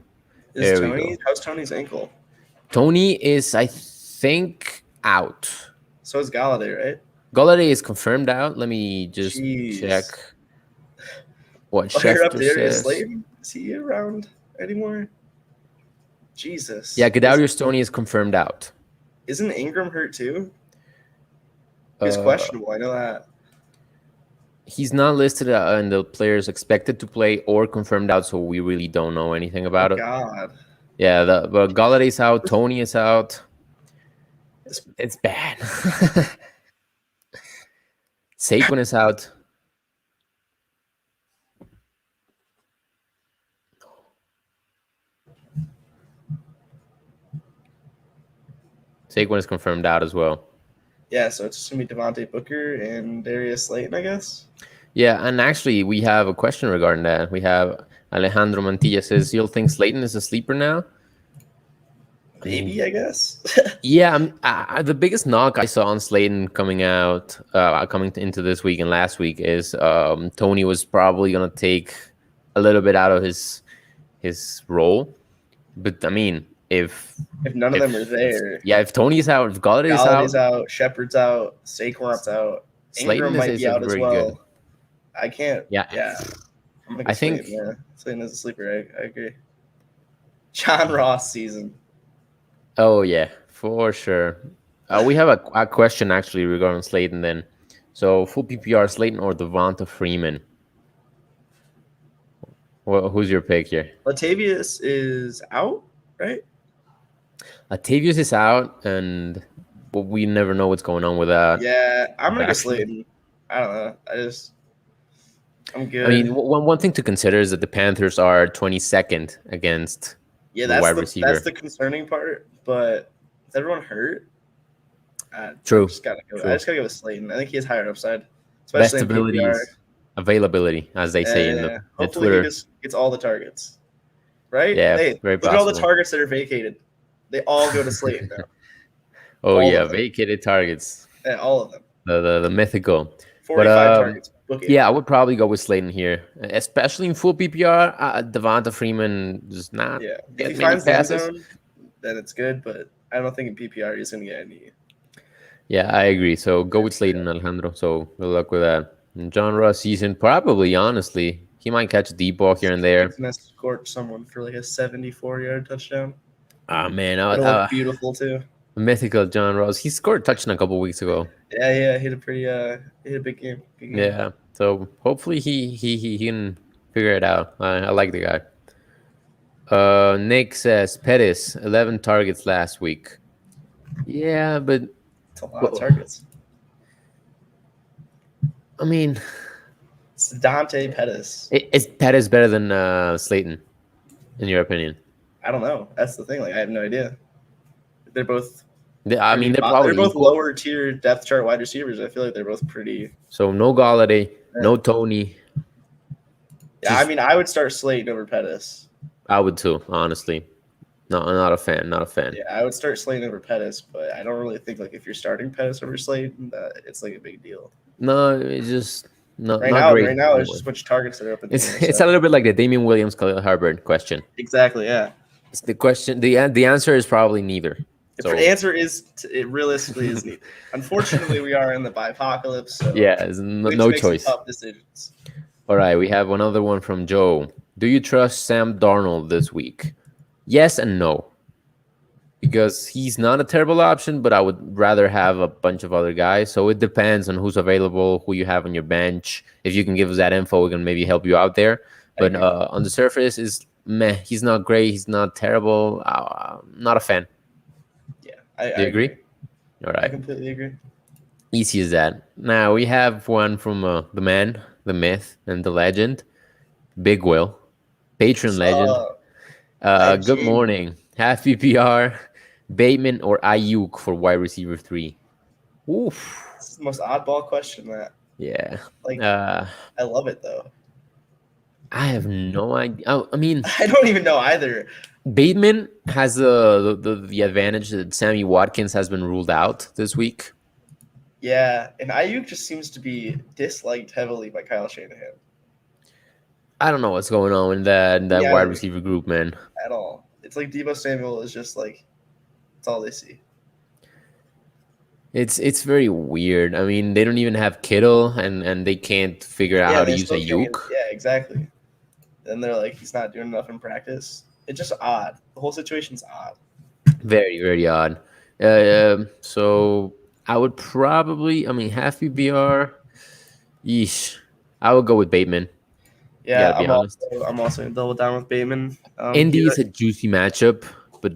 Speaker 2: how's Tony's ankle?
Speaker 1: Tony is, I think, out.
Speaker 2: So is Galladay, right?
Speaker 1: Galladay is confirmed out. Let me just check what Schefter says.
Speaker 2: Is he around anymore? Jesus.
Speaker 1: Yeah, Kadarius Toney is confirmed out.
Speaker 2: Isn't Ingram hurt too? He's questionable. I know that.
Speaker 1: He's not listed in the players expected to play or confirmed out, so we really don't know anything about it.
Speaker 2: God.
Speaker 1: Yeah, but Galladay's out. Toney is out. It's bad. Saquon is out. Saquon is confirmed out as well.
Speaker 2: Yeah, so it's just going to be Devontae Booker and Darius Slayton, I guess.
Speaker 1: Yeah, and actually, we have a question regarding that. We have Alejandro Mantilla says, you'll think Slayton is a sleeper now?
Speaker 2: Maybe, I guess.
Speaker 1: Yeah, the biggest knock I saw on Slayton coming into this week and last week is Tony was probably going to take a little bit out of his role. But, I mean, if
Speaker 2: none of them are there.
Speaker 1: Yeah, if Tony's out, if Galladay's
Speaker 2: out, Shepard's out, Saquon's out, Ingram might be out as well. Good. I can't. Yeah.
Speaker 1: I think
Speaker 2: Slayton is a sleeper. I agree. John Ross season.
Speaker 1: Oh yeah, for sure. We have a question actually regarding Slayton then. So full PPR, Slayton or Devonta Freeman? Well, who's your pick here?
Speaker 2: Latavius is out, right?
Speaker 1: Latavius is out, and we never know what's going on with that.
Speaker 2: Yeah, I'm gonna go Slayton. I don't know. I'm good.
Speaker 1: I mean, one thing to consider is that the Panthers are 22nd against the wide receiver.
Speaker 2: That's the concerning part. But is everyone hurt?
Speaker 1: True.
Speaker 2: I just gotta go with Slayton. I think he has higher upside, especially
Speaker 1: best abilities, availability, as they say in the
Speaker 2: hopefully
Speaker 1: Twitter.
Speaker 2: He just gets all the targets, right?
Speaker 1: Yeah,
Speaker 2: very
Speaker 1: possible.
Speaker 2: Look at all the targets that are vacated. They all go to Slayton now.
Speaker 1: Oh
Speaker 2: All
Speaker 1: yeah,
Speaker 2: of them.
Speaker 1: vacated targets.
Speaker 2: Yeah, all of them.
Speaker 1: The mythical.
Speaker 2: 45 targets. Book it.
Speaker 1: Yeah, I would probably go with Slayton here, especially in full PPR. Devonta Freeman does not
Speaker 2: Yeah. If
Speaker 1: get
Speaker 2: he
Speaker 1: many
Speaker 2: finds the end
Speaker 1: passes.
Speaker 2: zone, then it's good, but I don't think in PPR he's going to get any.
Speaker 1: Yeah, I agree. So go with Slayton, Alejandro. So good luck with that. And John Ross season, probably, honestly. He might catch a deep ball here and there.
Speaker 2: He's going to scorch someone for like a 74-yard touchdown.
Speaker 1: Ah, man.
Speaker 2: It'll look beautiful, too.
Speaker 1: Mythical John Ross. He scored a touchdown a couple weeks ago.
Speaker 2: Yeah. He hit a big game.
Speaker 1: Yeah. So hopefully he can figure it out. I like the guy. Nick says Pettis 11 targets last week. Yeah, but
Speaker 2: it's a lot of targets.
Speaker 1: I mean,
Speaker 2: it's Dante Pettis.
Speaker 1: Is Pettis better than Slayton, in your opinion?
Speaker 2: I don't know. That's the thing. Like, I have no idea. They're both.
Speaker 1: I mean, they're
Speaker 2: both lower tier depth chart wide receivers. I feel like they're both pretty.
Speaker 1: So no Galladay, no Tony.
Speaker 2: Yeah, I mean, I would start Slayton over Pettis.
Speaker 1: I would too, honestly. No, I'm not a fan. Not a fan.
Speaker 2: Yeah, I would start Slayton over Pettis, but I don't really think like if you're starting Pettis over Slayton, that it's like a big deal.
Speaker 1: No, it's just not
Speaker 2: right
Speaker 1: not
Speaker 2: now.
Speaker 1: great.
Speaker 2: Right now, there's just a bunch of targets that are open.
Speaker 1: It's a little bit like the Damian Williams, Khalil Herbert question.
Speaker 2: Exactly. Yeah.
Speaker 1: It's the question. The answer is probably neither.
Speaker 2: So. The answer is it realistically is neither. Unfortunately, we are in the bipocalypse. So
Speaker 1: yeah, there's no choice.
Speaker 2: Tough decisions.
Speaker 1: All right, we have another one from Joe. Do you trust Sam Darnold this week? Yes and no. Because he's not a terrible option, but I would rather have a bunch of other guys. So it depends on who's available, who you have on your bench. If you can give us that info, we can maybe help you out there. But on the surface, is meh. He's not great. He's not terrible. Not a fan.
Speaker 2: Yeah,
Speaker 1: Do you agree? All right.
Speaker 2: I completely agree.
Speaker 1: Easy as that. Now we have one from the man, the myth, and the legend, Big Will, patron legend. Good morning. Half PPR, Bateman or Ayuk for wide receiver 3? Oof.
Speaker 2: This is the most oddball question that.
Speaker 1: Yeah.
Speaker 2: Like, I love it though.
Speaker 1: I have no idea. I mean,
Speaker 2: I don't even know either.
Speaker 1: Bateman has the advantage that Sammy Watkins has been ruled out this week.
Speaker 2: Yeah, and Ayuk just seems to be disliked heavily by Kyle Shanahan.
Speaker 1: I don't know what's going on in that wide receiver group, man.
Speaker 2: At all. It's like Deebo Samuel is just like, it's all they see.
Speaker 1: It's very weird. I mean, they don't even have Kittle, and they can't figure out how to use Ayuk.
Speaker 2: Yeah, exactly. Then they're like, he's not doing enough in practice. It's just odd. The whole situation's odd.
Speaker 1: Very, very odd. So I would probably, half PPR. Yeesh. I would go with Bateman.
Speaker 2: Yeah, I'm also going to double down with Bateman.
Speaker 1: Indy is a juicy matchup, but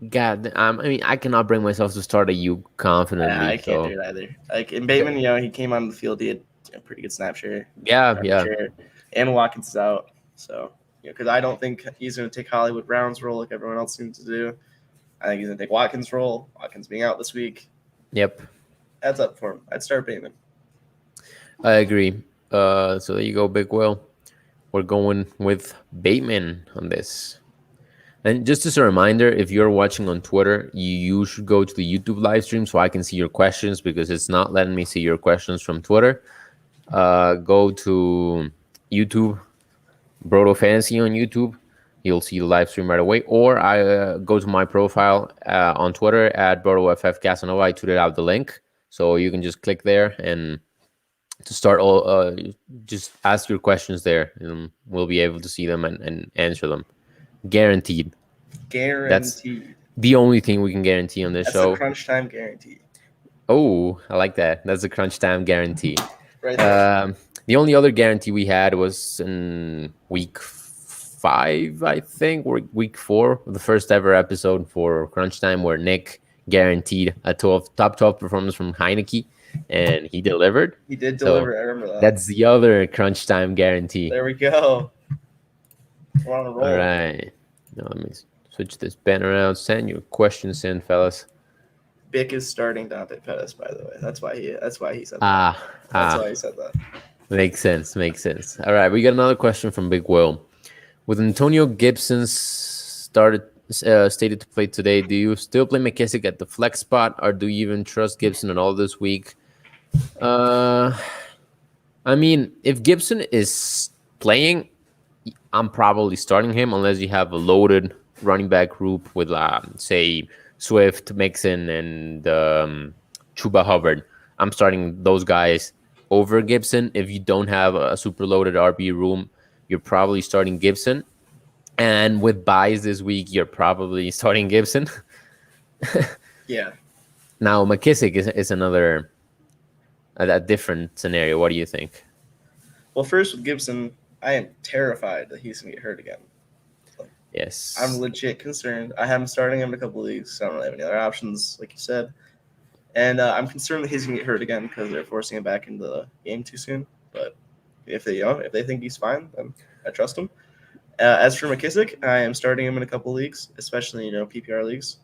Speaker 1: God, I cannot bring myself to start Ayuk confidently.
Speaker 2: Yeah, I can't do it either. Like in Bateman, he came on the field, he had a pretty good snap share.
Speaker 1: Yeah.
Speaker 2: And Watkins is out, so because I don't think he's going to take Hollywood Brown's role like everyone else seems to do. I think he's going to take Watkins' role. Watkins being out this week.
Speaker 1: Yep.
Speaker 2: Adds up for him. I'd start Bateman.
Speaker 1: I agree. So there you go, Big Will. We're going with Bateman on this. And just as a reminder, if you're watching on Twitter, you should go to the YouTube live stream so I can see your questions because it's not letting me see your questions from Twitter. Go to YouTube, Broto Fantasy on YouTube. You'll see the live stream right away. Or I go to my profile on Twitter at BrotoFF Casanova. I tweeted out the link. So you can just click there and to start just ask your questions there. And we'll be able to see them and answer them. Guaranteed. That's the only thing we can guarantee on this show.
Speaker 2: That's a crunch time guarantee.
Speaker 1: Oh, I like that. That's a crunch time guarantee.
Speaker 2: Right there.
Speaker 1: The only other guarantee we had was in week 5, I think, or week 4, the first ever episode for Crunch Time, where Nick guaranteed a top 12 performance from Heineke, and he delivered.
Speaker 2: He did deliver. So I remember that.
Speaker 1: That's the other Crunch Time guarantee.
Speaker 2: There we go. We're on a roll.
Speaker 1: All right. Now let me switch this pen around. Send your questions in, fellas.
Speaker 2: Bick is starting Dante Pettis, by the way. That's why he said that. That's why he said that.
Speaker 1: Makes sense. All right, we got another question from Big Will. With Antonio Gibson started stated to play today. Do you still play McKissick at the flex spot, or do you even trust Gibson at all this week? I mean, if Gibson is playing, I'm probably starting him unless you have a loaded running back group with, say, Swift, Mixon, and Chuba Hubbard. I'm starting those guys over Gibson. If you don't have a super loaded RB room, you're probably starting Gibson. And with buys this week, you're probably starting Gibson.
Speaker 2: Yeah.
Speaker 1: Now, McKissick is another, a different scenario. What do you think?
Speaker 2: Well, first with Gibson, I am terrified that he's going to get hurt again.
Speaker 1: Yes.
Speaker 2: I'm legit concerned. I have him starting him in a couple of leagues. So I don't really have any other options, like you said. And I'm concerned that he's going to get hurt again because they're forcing him back into the game too soon. But if they think he's fine, then I trust him. As for McKissick, I am starting him in a couple of leagues, especially PPR leagues.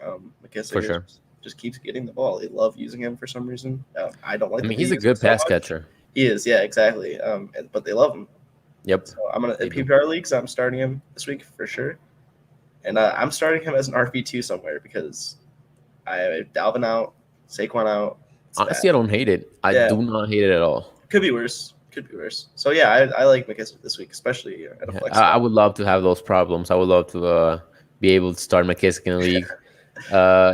Speaker 2: McKissick
Speaker 1: For sure.
Speaker 2: just keeps getting the ball. They love using him for some reason. I don't like.
Speaker 1: I mean, he's a good pass catcher.
Speaker 2: He is, yeah, exactly. But they love him.
Speaker 1: Yep.
Speaker 2: So in PPR leagues, I'm starting him this week for sure, and I'm starting him as an RB2 somewhere because I have Dalvin out, Saquon out.
Speaker 1: Honestly, I don't hate it. I do not hate it at all.
Speaker 2: Could be worse. So yeah, I like McKissick this week, especially at a flex.
Speaker 1: I would love to have those problems. I would love to be able to start McKissick in the league,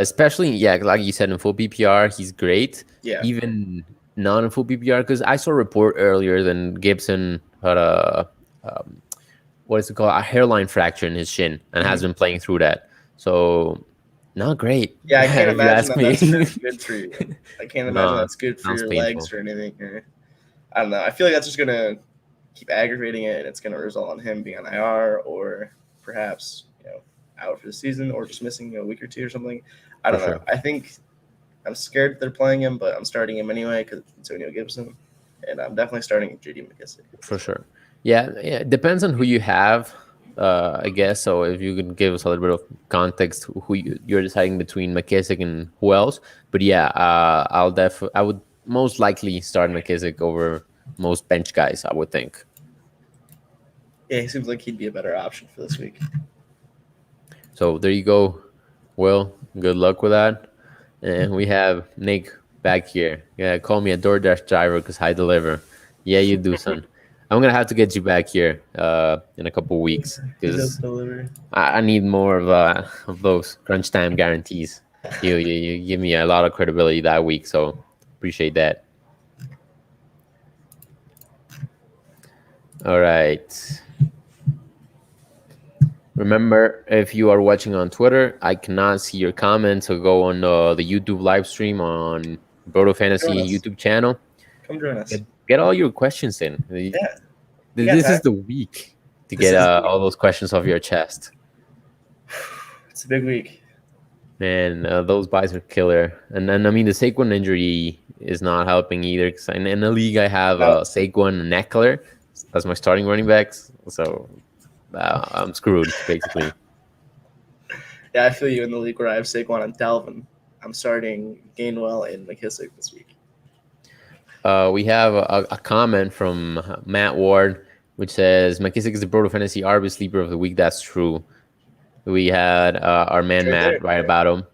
Speaker 1: especially like you said, in full PPR, he's great.
Speaker 2: Yeah.
Speaker 1: Even not in full PPR, because I saw a report earlier that Gibson had a what is it called, a hairline fracture in his shin, and has been playing through that. So not great.
Speaker 2: Yeah, I can't imagine that's good for you. I can't imagine that's good for your legs or anything. I don't know. I feel like that's just gonna keep aggravating it, and it's gonna result on him being on IR or perhaps out for the season or just missing a week or two or something. I don't know. I think I'm scared they're playing him, but I'm starting him anyway because it's Antonio Gibson, and I'm definitely starting J.D. McKissick.
Speaker 1: For sure. Yeah. It depends on who you have, I guess. So if you could give us a little bit of context, who you're deciding between McKissick and who else. But yeah, I would most likely start McKissick over most bench guys, I would think.
Speaker 2: Yeah, he seems like he'd be a better option for this week.
Speaker 1: So there you go, Will. Good luck with that. And we have Nick back here. Yeah, call me a DoorDash driver because I deliver. Yeah, you do, son. I'm gonna have to get you back here in a couple of weeks because I need more of those crunch time guarantees. You give me a lot of credibility that week, so appreciate that. All right. Remember, if you are watching on Twitter, I cannot see your comments, so go on the YouTube live stream on Broto Fantasy YouTube channel.
Speaker 2: Come join us.
Speaker 1: Get all your questions in.
Speaker 2: Yeah.
Speaker 1: This is the week to get all those questions off your chest.
Speaker 2: It's a big week.
Speaker 1: Man, those buys are killer. And then, I mean, the Saquon injury is not helping either. Because in the league, I have Saquon and Eckler as my starting running backs. So I'm screwed, basically.
Speaker 2: Yeah, I feel you in the league where I have Saquon and Dalvin. I'm starting Gainwell and McKissick this week.
Speaker 1: We have a comment from Matt Ward, which says, McKissick is the Broto Fantasy RB sleeper of the week. That's true. We had our man Matt write about him.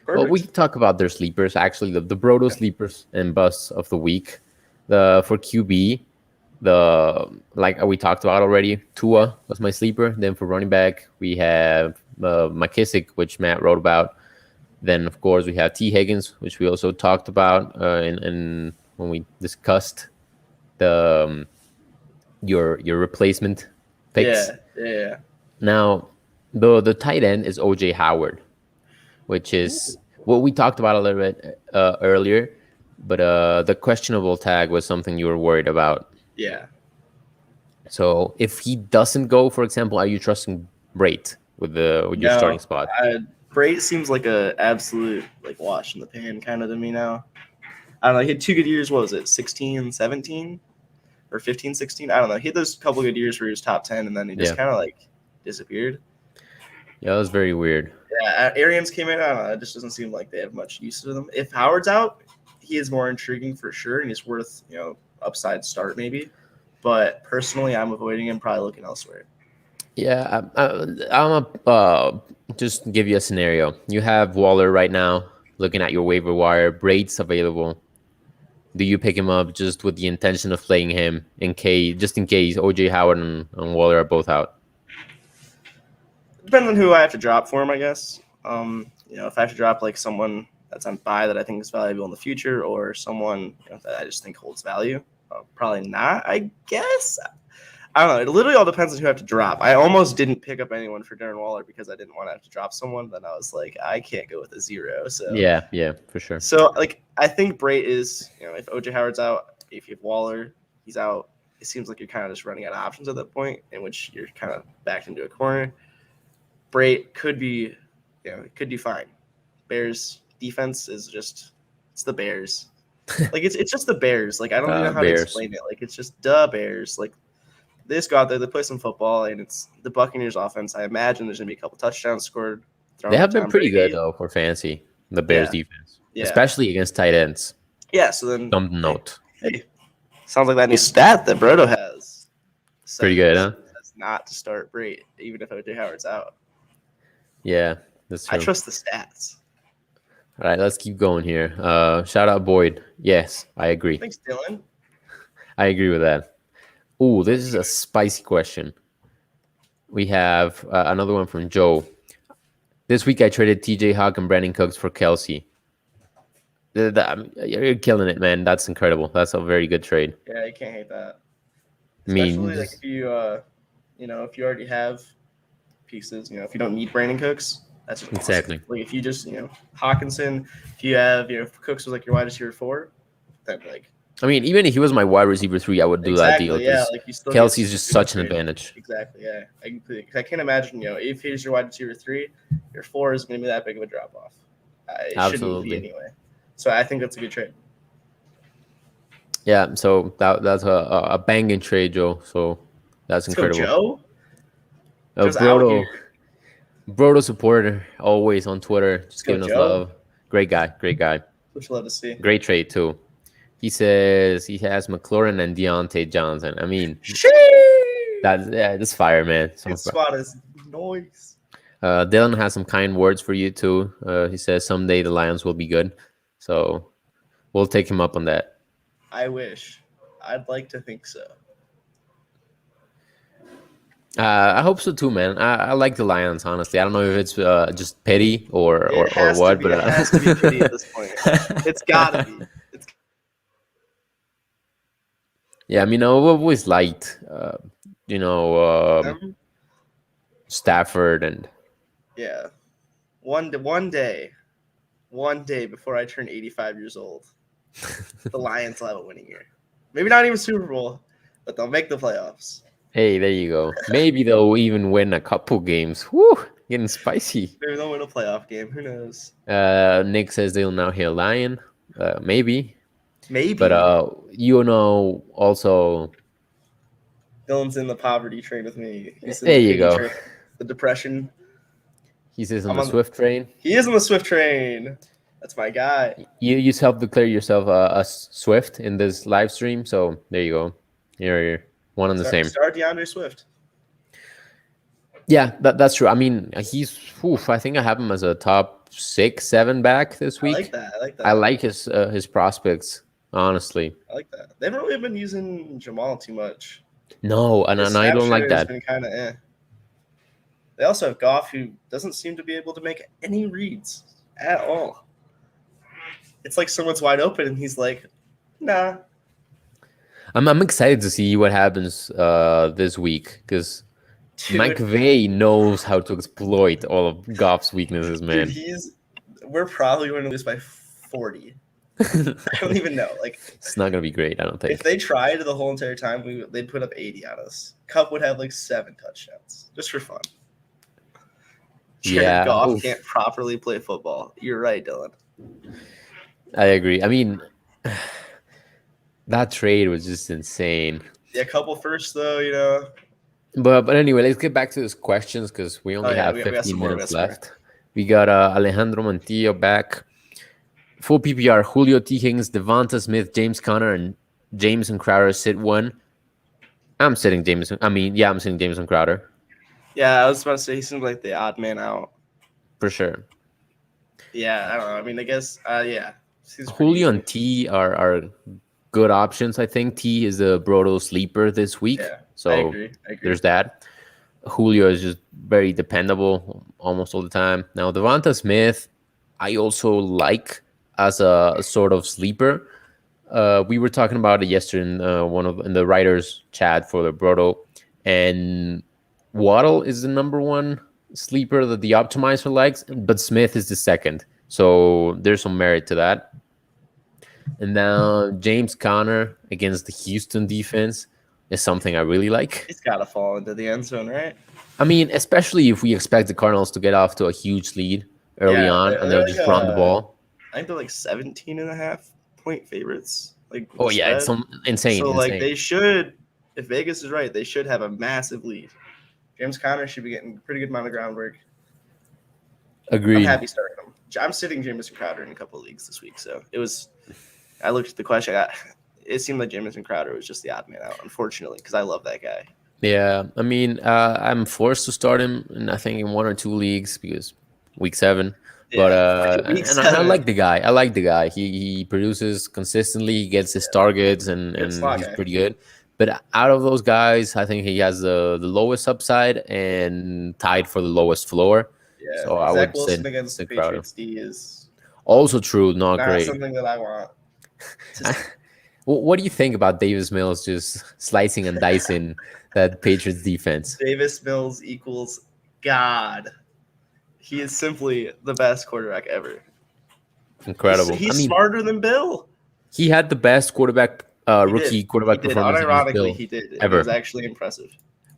Speaker 1: Perfect. Well, we can talk about their sleepers, actually, the Broto sleepers and busts of the week. For QB, like we talked about already, Tua was my sleeper. Then for running back, we have McKissick, which Matt wrote about. Then, of course, we have T. Higgins, which we also talked about in when we discussed the your replacement picks.
Speaker 2: Yeah.
Speaker 1: Now, the tight end is OJ Howard, which is what we talked about a little bit earlier. But the questionable tag was something you were worried about.
Speaker 2: Yeah.
Speaker 1: So if he doesn't go, for example, are you trusting Brait with your starting spot?
Speaker 2: Brait seems like a absolute wash in the pan kind of to me now. I don't know. He had 2 good years. What was it, 16, 17? Or 15, 16? I don't know. He had those couple good years where he was top 10, and then he just kind of disappeared.
Speaker 1: Yeah, that was very weird.
Speaker 2: Yeah, Arians came in. I don't know. It just doesn't seem like they have much use of them. If Howard's out, he is more intriguing for sure, and he's worth upside start maybe. But personally, I'm avoiding him, probably looking elsewhere.
Speaker 1: Yeah, I'm a just give you a scenario. You have Waller right now, looking at your waiver wire. Braid's available. Do you pick him up just with the intention of playing him just in case OJ Howard and Waller are both out?
Speaker 2: Depends on who I have to drop for him, I guess. If I have to drop like someone that's on buy that I think is valuable in the future, or someone that I just think holds value, probably not. I guess I don't know. It literally all depends on who I have to drop. I almost didn't pick up anyone for Darren Waller because I didn't want to have to drop someone. Then I was like, I can't go with a 0. So
Speaker 1: yeah, for sure.
Speaker 2: So I think Bray is, if OJ Howard's out, if you have Waller, he's out. It seems like you're kind of just running out of options at that point, in which you're kind of backed into a corner. Bray could be, could do fine. Bears defense is it's the Bears. Like it's just the Bears. Like I don't even know how to explain it. Like it's just the Bears. Like they just go out there, they play some football, and it's the Buccaneers offense. I imagine there's gonna be a couple touchdowns scored.
Speaker 1: They have been pretty good though for fantasy. The Bears defense, especially against tight ends.
Speaker 2: Yeah. So then,
Speaker 1: some note.
Speaker 2: Hey, sounds like that new stat that Brodo has.
Speaker 1: Pretty good, huh?
Speaker 2: Not to start Bray, even if OJ Howard's out.
Speaker 1: Yeah, that's true.
Speaker 2: I trust the stats.
Speaker 1: All right, let's keep going here. Shout out Boyd. Yes, I agree.
Speaker 2: Thanks, Dylan.
Speaker 1: I agree with that. Ooh, this is a spicy question. We have another one from Joe. This week I traded TJ Hawk and Brandon Cooks for Kelsey. You're killing it, man. That's incredible. That's a very good trade.
Speaker 2: Yeah, you can't hate that. Especially like if you, if you already have pieces, if you don't need Brandon Cooks, that's just
Speaker 1: exactly.
Speaker 2: Awesome. Like if you just, Hawkinson, if you have, if Cooks was like your wide receiver 4, then like.
Speaker 1: I mean, even if he was my wide receiver 3, I would do that deal.
Speaker 2: Yeah, like
Speaker 1: Kelsey's just such an advantage.
Speaker 2: Exactly. Yeah, I can't imagine. If he's your wide receiver 3, your 4 is going to be that big of a drop off.
Speaker 1: Absolutely.
Speaker 2: Shouldn't be anyway. So I think that's a good trade.
Speaker 1: Yeah. So that's a banging trade, Joe. So that's incredible.
Speaker 2: Go, Joe.
Speaker 1: Brodo supporter, always on Twitter, just giving us love. Great guy.
Speaker 2: Which love to see.
Speaker 1: Great trade too. He says he has McLaurin and Deontay Johnson. I mean, that's fire, man.
Speaker 2: His squad is noise.
Speaker 1: Dylan has some kind words for you too. He says someday the Lions will be good. So we'll take him up on that.
Speaker 2: I wish. I'd like to think so.
Speaker 1: I hope so too, man. I like the Lions, honestly. I don't know if it's just pity or what, but
Speaker 2: it has to be pity at this point. It's gotta be.
Speaker 1: Yeah, I mean, I've always liked, Stafford and.
Speaker 2: Yeah, one day before I turn 85 years old, the Lions will have a winning year. Maybe not even Super Bowl, but they'll make the playoffs.
Speaker 1: Hey, there you go. Maybe they'll even win a couple games. Woo, getting spicy.
Speaker 2: Maybe they'll win a playoff game. Who knows?
Speaker 1: Nick says they'll now hear Lion. Maybe.
Speaker 2: Maybe.
Speaker 1: But also.
Speaker 2: Dylan's in the poverty train with me.
Speaker 1: There you go.
Speaker 2: Train, the depression.
Speaker 1: He says on the Swift train.
Speaker 2: He is on the Swift train. That's my guy.
Speaker 1: You self-declare yourself a Swift in this live stream, so there you go. You're one and the same.
Speaker 2: Start DeAndre Swift.
Speaker 1: Yeah, that's true. I mean, I think I have him as a top 6, 7 back this week.
Speaker 2: I like that.
Speaker 1: I like his prospects, honestly.
Speaker 2: I like that. They haven't really been using Jamal too much.
Speaker 1: No, and I don't like that.
Speaker 2: Been kind of They also have Goff, who doesn't seem to be able to make any reads at all. It's like someone's wide open, and he's like, nah.
Speaker 1: I'm excited to see what happens this week, because McVay knows how to exploit all of Goff's weaknesses, man.
Speaker 2: Dude, we're probably going to lose by 40. I don't even know. Like,
Speaker 1: it's not going to be great, I don't think.
Speaker 2: If they tried the whole entire time, they'd put up 80 on us. Cup would have like 7 touchdowns, just for fun.
Speaker 1: Yeah.
Speaker 2: Goff can't properly play football. You're right, Dylan.
Speaker 1: I agree. I mean, that trade was just insane.
Speaker 2: Yeah, a couple first though,
Speaker 1: But anyway, let's get back to these questions because we only have 15 minutes left. We got Alejandro Montillo back. Full PPR, Julio T. Higgins, Devonta Smith, James Conner, and Jameson Crowder sit one. I'm sitting Jameson Crowder.
Speaker 2: Yeah, I was about to say he seems like the odd man out.
Speaker 1: For sure.
Speaker 2: Yeah, I don't know. I mean, I guess, yeah.
Speaker 1: Julio and T are good options. I think T is a Brodo sleeper this week.
Speaker 2: Yeah,
Speaker 1: So
Speaker 2: I agree.
Speaker 1: there's that. Julio is just very dependable almost all the time. Now, Devonta Smith, I also like as a sort of sleeper. We were talking about it yesterday in the writers' chat for the Brodo, and Waddle is the number one sleeper that the optimizer likes, but Smith is the second. So there's some merit to that. And now James Conner against the Houston defense is something I really like.
Speaker 2: He's got to fall into the end zone, right?
Speaker 1: I mean, especially if we expect the Cardinals to get off to a huge lead early on and they'll just run the ball.
Speaker 2: I think they're like 17.5-point favorites. Like,
Speaker 1: oh, yeah, it's insane.
Speaker 2: So, like, they should, if Vegas is right, they should have a massive lead. James Conner should be getting a pretty good amount of groundwork.
Speaker 1: Agreed.
Speaker 2: I'm happy starting him. I'm sitting Jamison Crowder in a couple of leagues this week. So, I looked at the question. It seemed like Jamison Crowder was just the odd man out, unfortunately, because I love that guy.
Speaker 1: Yeah, I mean, I'm forced to start him, and I think in 1 or 2 leagues because week 7. Yeah, but I like the guy. I like the guy. He produces consistently. He gets his targets, and he's pretty good. But out of those guys, I think he has the lowest upside and tied for the lowest floor.
Speaker 2: Yeah,
Speaker 1: so I would
Speaker 2: Wilson against the Patriots D is
Speaker 1: also true. Not great.
Speaker 2: Something that I want.
Speaker 1: What do you think about Davis Mills just slicing and dicing that Patriots defense?
Speaker 2: Davis Mills equals God. He is simply the best quarterback ever.
Speaker 1: Incredible.
Speaker 2: He's smarter than Bill.
Speaker 1: He had the best rookie quarterback performance.
Speaker 2: Unironically, he did. Ever. It was actually impressive.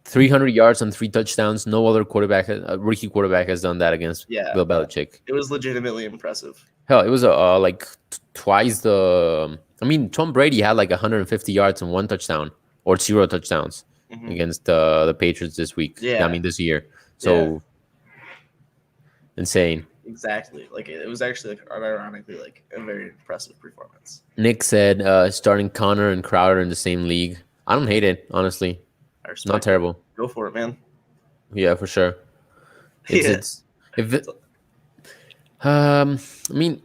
Speaker 1: 300 yards on 3 touchdowns. No other rookie quarterback has done that against Bill Belichick.
Speaker 2: It was legitimately impressive.
Speaker 1: Hell, it was like twice the. I mean, Tom Brady had like 150 yards and 1 touchdown or 0 touchdowns against the Patriots this week.
Speaker 2: Yeah.
Speaker 1: I mean, this year. So insane.
Speaker 2: Exactly. Like it was actually unironically like a very impressive performance.
Speaker 1: Nick said starting Conner and Crowder in the same league. I don't hate it, honestly. Not terrible.
Speaker 2: Go for it, man.
Speaker 1: Yeah, for sure. I mean,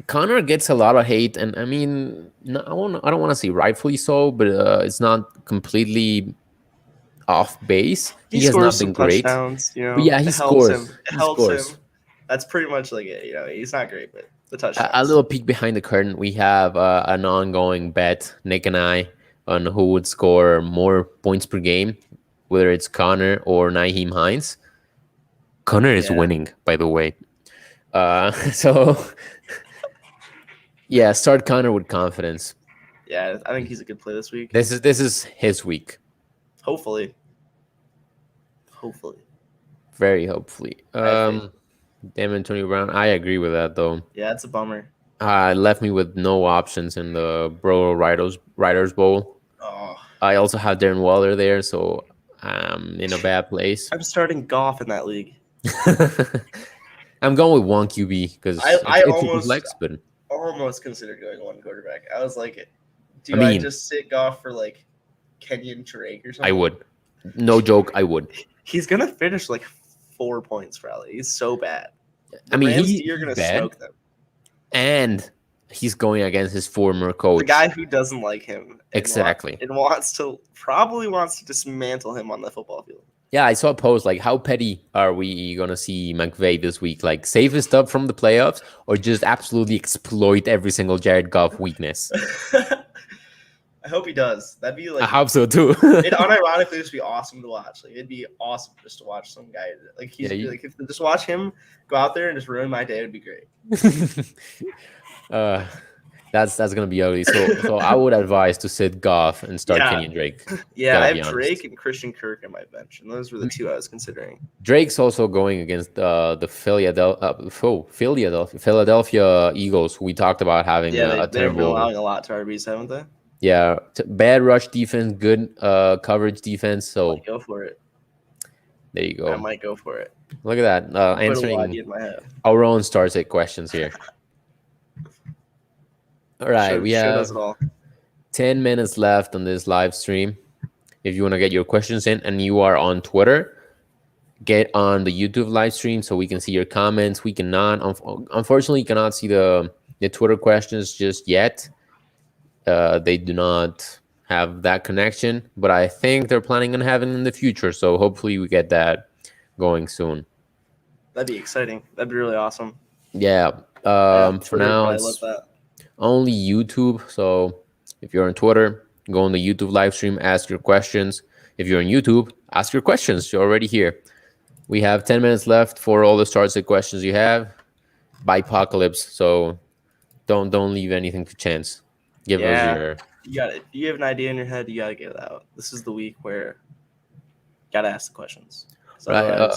Speaker 1: Conner gets a lot of hate, and I mean, I don't want to say rightfully so, but it's not completely off base. He has not been great.
Speaker 2: Touchdowns, you know,
Speaker 1: but yeah, he scores.
Speaker 2: It helps him. That's pretty much like it. You know, he's not great, but the touchdowns.
Speaker 1: A little peek behind the curtain. We have an ongoing bet, Nick and I, on who would score more points per game, whether it's Conner or Nyheim Hines. Conner is winning, by the way. So, yeah, start Conner with confidence.
Speaker 2: Yeah, I think he's a good play this week.
Speaker 1: This is his week.
Speaker 2: Hopefully.
Speaker 1: Very hopefully. Damn Antonio Brown. I agree with that, though.
Speaker 2: Yeah, it's a bummer.
Speaker 1: Left me with no options in the Bro Writers Bowl.
Speaker 2: Oh.
Speaker 1: I also have Darren Waller there, so I'm in a bad place.
Speaker 2: I'm starting Goff in that league.
Speaker 1: I'm going with 1 QB because
Speaker 2: I almost considered going 1 quarterback. I was like, I just sit Goff for like Kenyon Drake or something?
Speaker 1: I would. No joke, I would.
Speaker 2: He's gonna finish like 4 points probably. He's so bad.
Speaker 1: You're
Speaker 2: gonna smoke them.
Speaker 1: And he's going against his former coach.
Speaker 2: The guy who doesn't like him.
Speaker 1: Exactly.
Speaker 2: And probably wants to dismantle him on the football field.
Speaker 1: Yeah, I saw a post like, how petty are we going to see McVay this week? Like, save his stuff from the playoffs or just absolutely exploit every single Jared Goff weakness?
Speaker 2: I hope he does. That'd be like.
Speaker 1: I hope so too.
Speaker 2: It'd unironically just be awesome to watch. Like, it'd be awesome just to watch some guy. Like, if just watch him go out there and just ruin my day, it'd be great.
Speaker 1: That's gonna be ugly. So I would advise to sit Goff and start Kenyon Drake.
Speaker 2: Yeah, I have Drake and Christian Kirk on my bench, and those were the 2 I was considering.
Speaker 1: Drake's also going against the Philadelphia Eagles, who we talked about having a terrible.
Speaker 2: They've been allowing a lot to RBs, haven't they?
Speaker 1: Yeah, bad rush defense, good coverage defense. So
Speaker 2: go for it.
Speaker 1: There you go.
Speaker 2: I might go for it.
Speaker 1: Look at that, answering our own Starset questions here. All right, we have 10 minutes left on this live stream. If you want to get your questions in and you are on Twitter, get on the YouTube live stream so we can see your comments. We cannot, unfortunately, cannot see the Twitter questions just yet. They do not have that connection, but I think they're planning on having in the future. So hopefully we get that going soon.
Speaker 2: That'd be exciting. That'd be really awesome.
Speaker 1: Yeah. For now, it's only YouTube. So if you're on Twitter, go on the YouTube live stream, ask your questions. If you're on YouTube, ask your questions. You're already here. We have 10 minutes left for all the start-set questions you have by Apocalypse. So don't leave anything to chance. Give us your.
Speaker 2: You got it. If you have an idea in your head, you gotta get it out. This is the week where you gotta ask the questions. So
Speaker 1: right.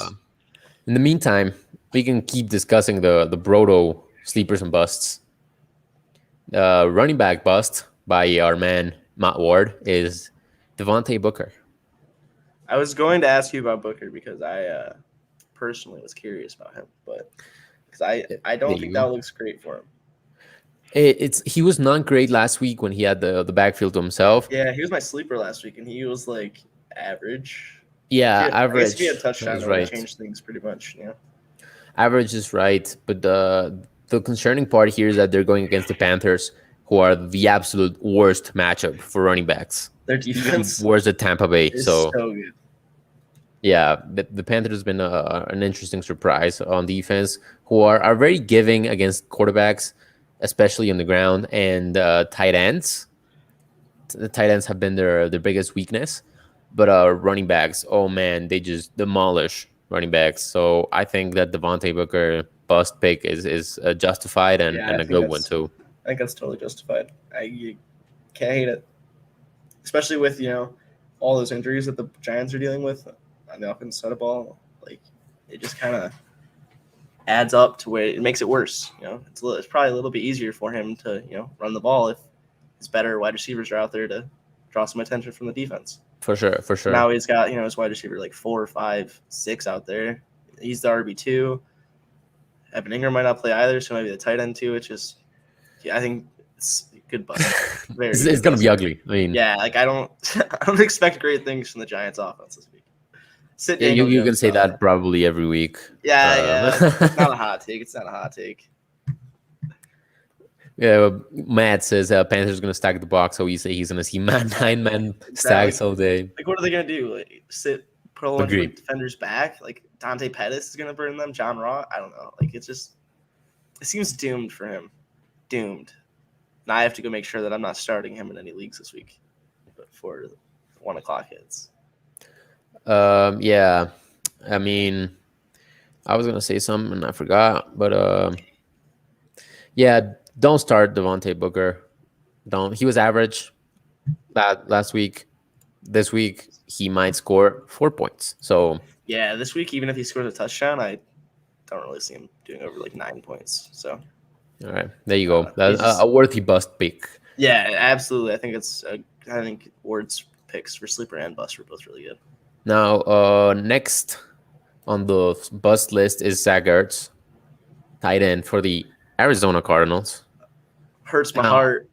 Speaker 1: In the meantime, we can keep discussing the Broto sleepers and busts. Running back bust by our man Matt Ward is Devontae Booker.
Speaker 2: I was going to ask you about Booker because I personally was curious about him, but because I don't think that looks great for him.
Speaker 1: He was not great last week when he had the backfield to himself.
Speaker 2: Yeah, he was my sleeper last week, and he was like average.
Speaker 1: Yeah, average.
Speaker 2: I guess if he had a touchdown, it would change things pretty much. Yeah,
Speaker 1: average is right, but the concerning part here is that they're going against the Panthers, who are the absolute worst matchup for running backs.
Speaker 2: Their defense
Speaker 1: worse than Tampa Bay.
Speaker 2: Is so good.
Speaker 1: Yeah, the Panthers has been an interesting surprise on defense, who are very giving against quarterbacks, especially on the ground, and tight ends. The tight ends have been their biggest weakness, but running backs, oh man, they just demolish running backs. So I think that Devontae Booker bust pick is justified and a good one too.
Speaker 2: I think that's totally justified. You can't hate it, especially with all those injuries that the Giants are dealing with on the offensive side of the ball. Like it just kind of adds up to where it makes it worse. It's probably a little bit easier for him to run the ball if his better wide receivers are out there to draw some attention from the defense.
Speaker 1: For sure.
Speaker 2: Now he's got his wide receiver like 4, 5, 6 out there. He's the RB2. Evan Ingram might not play either, so maybe the tight end too. It's just I think it's a good bust.
Speaker 1: It's gonna be ugly. I mean,
Speaker 2: yeah, like I don't expect great things from the Giants offense this week.
Speaker 1: You can say that probably every week.
Speaker 2: Yeah. It's not a hot take.
Speaker 1: Yeah, Matt says Panthers going to stack the box, so we say he's going to see 9-man stacks all day.
Speaker 2: Like, what are they going to do? Like, put a bunch of defenders back? Like, Dante Pettis is going to burn them? John Raw? I don't know. Like, it seems doomed for him. Doomed. Now I have to go make sure that I'm not starting him in any leagues this week before 1 o'clock hits.
Speaker 1: Yeah. I mean, I was going to say something and I forgot, but yeah, don't start Devontae Booker. Don't. He was average last week. This week, he might score 4 points. So
Speaker 2: yeah, this week, even if he scores a touchdown, I don't really see him doing over like 9 points. So
Speaker 1: all right, there you go. That's a worthy bust pick.
Speaker 2: Yeah, absolutely. I think Ward's picks for sleeper and bust were both really good.
Speaker 1: Now, next on the bust list is Zach Ertz, tight end for the Arizona Cardinals.
Speaker 2: Hurts my heart.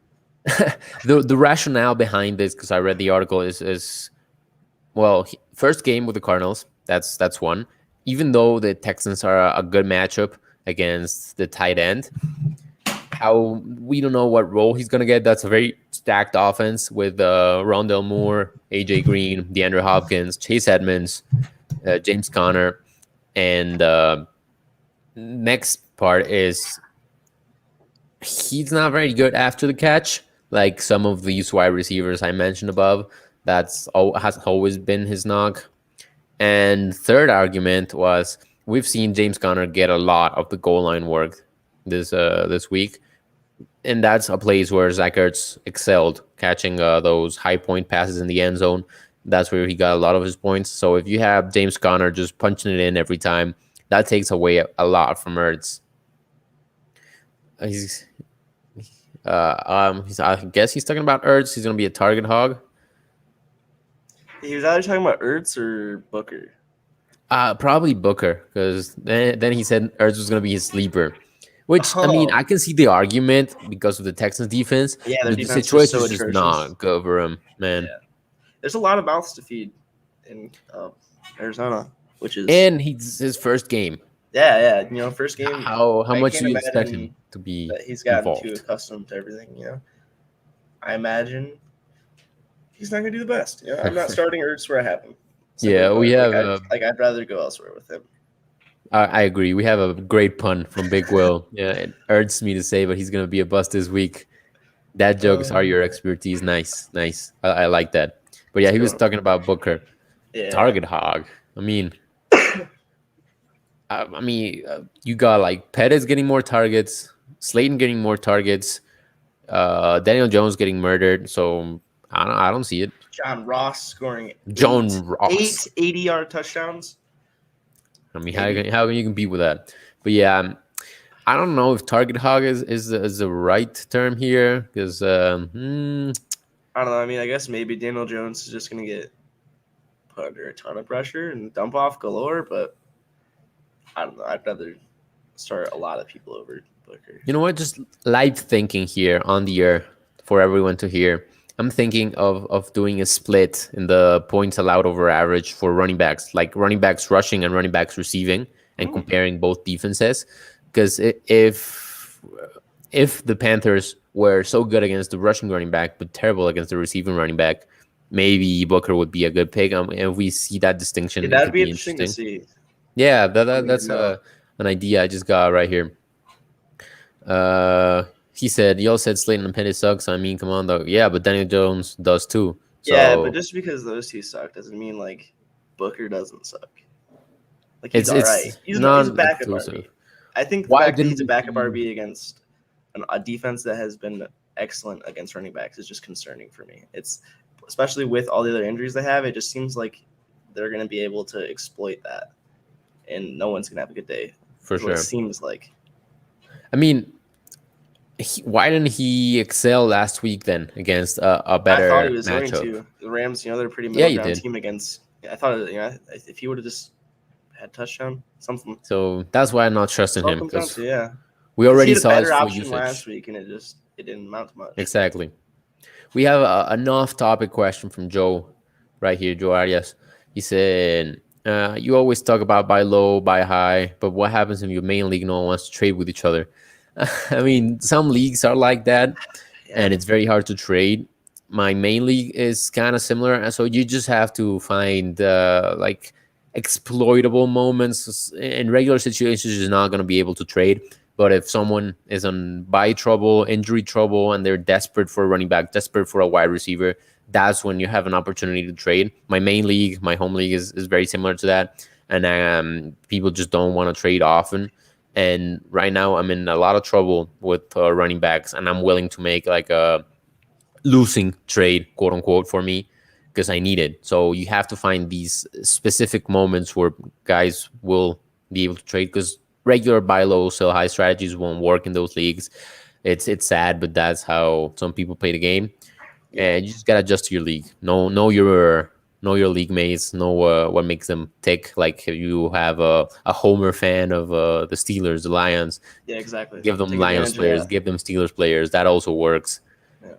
Speaker 1: The rationale behind this, because I read the article, is first game with the Cardinals. That's one. Even though the Texans are a good matchup against the tight end, how we don't know what role he's gonna get. That's a very stacked offense with Rondell Moore, AJ Green, DeAndre Hopkins, Chase Edmonds, James Conner, and next part is he's not very good after the catch, like some of these wide receivers I mentioned above. Has always been his knock. And third argument was we've seen James Conner get a lot of the goal line work this week, and that's a place where Zach Ertz excelled, catching those high point passes in the end zone. That's where he got a lot of his points. So if you have James Conner just punching it in every time, that takes away a lot from Ertz. I guess he's talking about Ertz. He's gonna be a target hog.
Speaker 2: He was either talking about Ertz or Booker.
Speaker 1: Probably Booker, because then he said Ertz was gonna be his sleeper. Which I mean, I can see the argument because of the Texans defense.
Speaker 2: Yeah,
Speaker 1: the situation is just not good for him, man.
Speaker 2: Yeah. There's a lot of mouths to feed in Arizona. which is
Speaker 1: he's his first game.
Speaker 2: Yeah. First game.
Speaker 1: How
Speaker 2: I
Speaker 1: much
Speaker 2: can't
Speaker 1: do you expect
Speaker 2: imagine
Speaker 1: him to be
Speaker 2: that he's gotten too
Speaker 1: involved?
Speaker 2: accustomed to everything. I imagine he's not going to do the best. I'm not starting Ertz where I have him.
Speaker 1: Yeah, we have.
Speaker 2: I'd rather go elsewhere with him.
Speaker 1: I agree. We have a great pun from Big Will. Yeah, it hurts me to say, but he's gonna be a bust this week. That jokes are your expertise. Nice. I like that. But yeah, he was talking about Booker.
Speaker 2: Yeah.
Speaker 1: Target hog. I mean, you got like Pettis getting more targets, Slayton getting more targets, Daniel Jones getting murdered. So I don't see it.
Speaker 2: John Ross scoring eight 80-yard touchdowns.
Speaker 1: I mean, how can you compete with that? But yeah, I don't know if target hog is the right term here because
Speaker 2: I don't know. I mean, I guess maybe Daniel Jones is just gonna get put under a ton of pressure and dump off galore, but I don't know. I'd rather start a lot of people over Booker.
Speaker 1: You know what? Just live thinking here on the air for everyone to hear. I'm thinking of doing a split in the points allowed over average for running backs, like running backs rushing and running backs receiving, and comparing both defenses. Because if the Panthers were so good against the rushing running back but terrible against the receiving running back, maybe Booker would be a good pick. And if we see that distinction,
Speaker 2: that'd be interesting to see.
Speaker 1: Yeah, that's an idea I just got right here. He said, y'all said Slayton and Pettis sucks. I mean, come on, though. Yeah, but Daniel Jones does too. So,
Speaker 2: yeah, but just because those two suck doesn't mean like Booker doesn't suck. Like he's all right. He's a backup RB. I think the fact that he's a backup RB against a defense that has been excellent against running backs is just concerning for me. It's especially with all the other injuries they have. It just seems like they're going to be able to exploit that, and no one's going to have a good day.
Speaker 1: For sure,
Speaker 2: it seems like.
Speaker 1: I mean, why didn't he excel last week then against a better matchup? I thought he was going to.
Speaker 2: The Rams, they're a pretty middle ground team against. I thought, if he would have just had touchdown, something.
Speaker 1: So that's why I'm not trusting him.
Speaker 2: Yeah,
Speaker 1: we already saw his
Speaker 2: full usage last week, and it didn't amount to much.
Speaker 1: Exactly. We have an off-topic question from Joe, right here, Joe Arias. He said, "You always talk about buy low, buy high, but what happens if your main league no one wants to trade with each other?" I mean, some leagues are like that, and it's very hard to trade. My main league is kind of similar, and so you just have to find like exploitable moments. In regular situations, you're not going to be able to trade. But if someone is on buy trouble, injury trouble, and they're desperate for a running back, desperate for a wide receiver, that's when you have an opportunity to trade. My main league, my home league is very similar to that, and people just don't want to trade often. And right now, I'm in a lot of trouble with running backs, and I'm willing to make like a losing trade, quote unquote, for me because I need it. So you have to find these specific moments where guys will be able to trade because regular buy low, sell high strategies won't work in those leagues. It's sad, but that's how some people play the game. And you just gotta adjust to your league. Know your league mates. Know what makes them tick. Like if you have a Homer fan of the Steelers, the Lions.
Speaker 2: Yeah, exactly.
Speaker 1: Give them Lions players. Give them Steelers players. That also works. Yeah.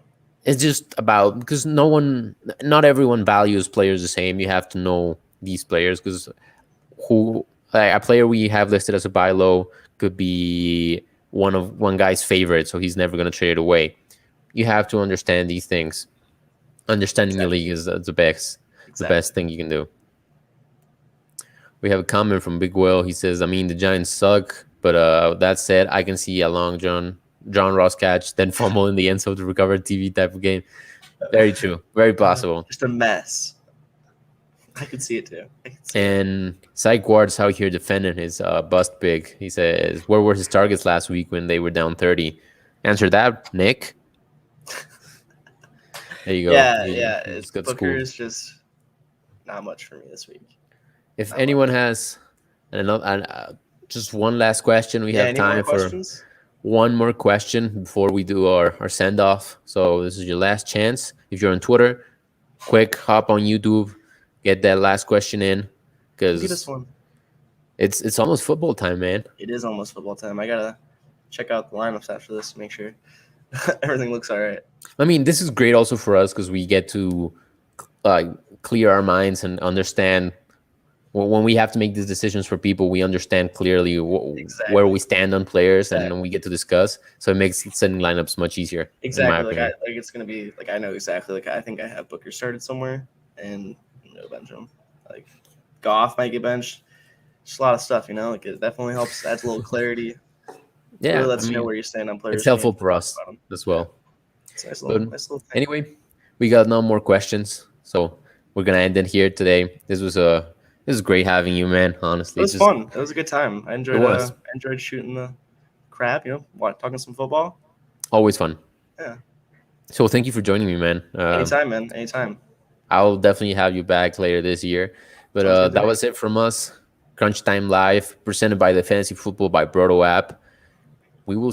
Speaker 1: It's just about because not everyone values players the same. You have to know these players because a player we have listed as a buy low could be one guy's favorite, so he's never going to trade it away. You have to understand these things. Understanding your league is the best. The best thing you can do. We have a comment from Big Will. He says, I mean, the Giants suck, but that said, I can see a long John Ross catch, then fumble in the end zone to recover TV type of game. Very true. Very possible.
Speaker 2: Just a mess. I could see it too.
Speaker 1: And Psych Ward's out here defending his bust pick. He says, where were his targets last week when they were down 30? Answer that, Nick. There you go.
Speaker 2: Yeah. It's good. Booker is just not much for me this week.
Speaker 1: If anyone has just one last question, we have time for one more question before we do our send off. So this is your last chance. If you're on Twitter, quick hop on YouTube, get that last question in because it's almost football time, man.
Speaker 2: It is almost football time. I gotta check out the lineups after this to make sure everything looks all right.
Speaker 1: I mean, this is great also for us because we get to clear our minds and understand when we have to make these decisions for people, we understand clearly where we stand on players, and we get to discuss. So it makes setting lineups much easier.
Speaker 2: Exactly. Like it's gonna be like I know exactly. Like I think I have Booker started somewhere, and bench him. Like Goff might get benched. Just a lot of stuff, Like it definitely helps. Adds a little clarity.
Speaker 1: Yeah,
Speaker 2: really lets you know where you stand on players.
Speaker 1: It's helpful for us as well.
Speaker 2: It's a nice little thing.
Speaker 1: Anyway, we got no more questions, so we're gonna end it here today. This was great having you, man. Honestly,
Speaker 2: it was fun. It was a good time. I enjoyed shooting the crap. Talking some football.
Speaker 1: Always fun.
Speaker 2: Yeah.
Speaker 1: So thank you for joining me, man.
Speaker 2: Anytime, man. Anytime.
Speaker 1: I'll definitely have you back later this year. But that was it from us. Crunch Time Live, presented by the Fantasy Football by Broto app. We will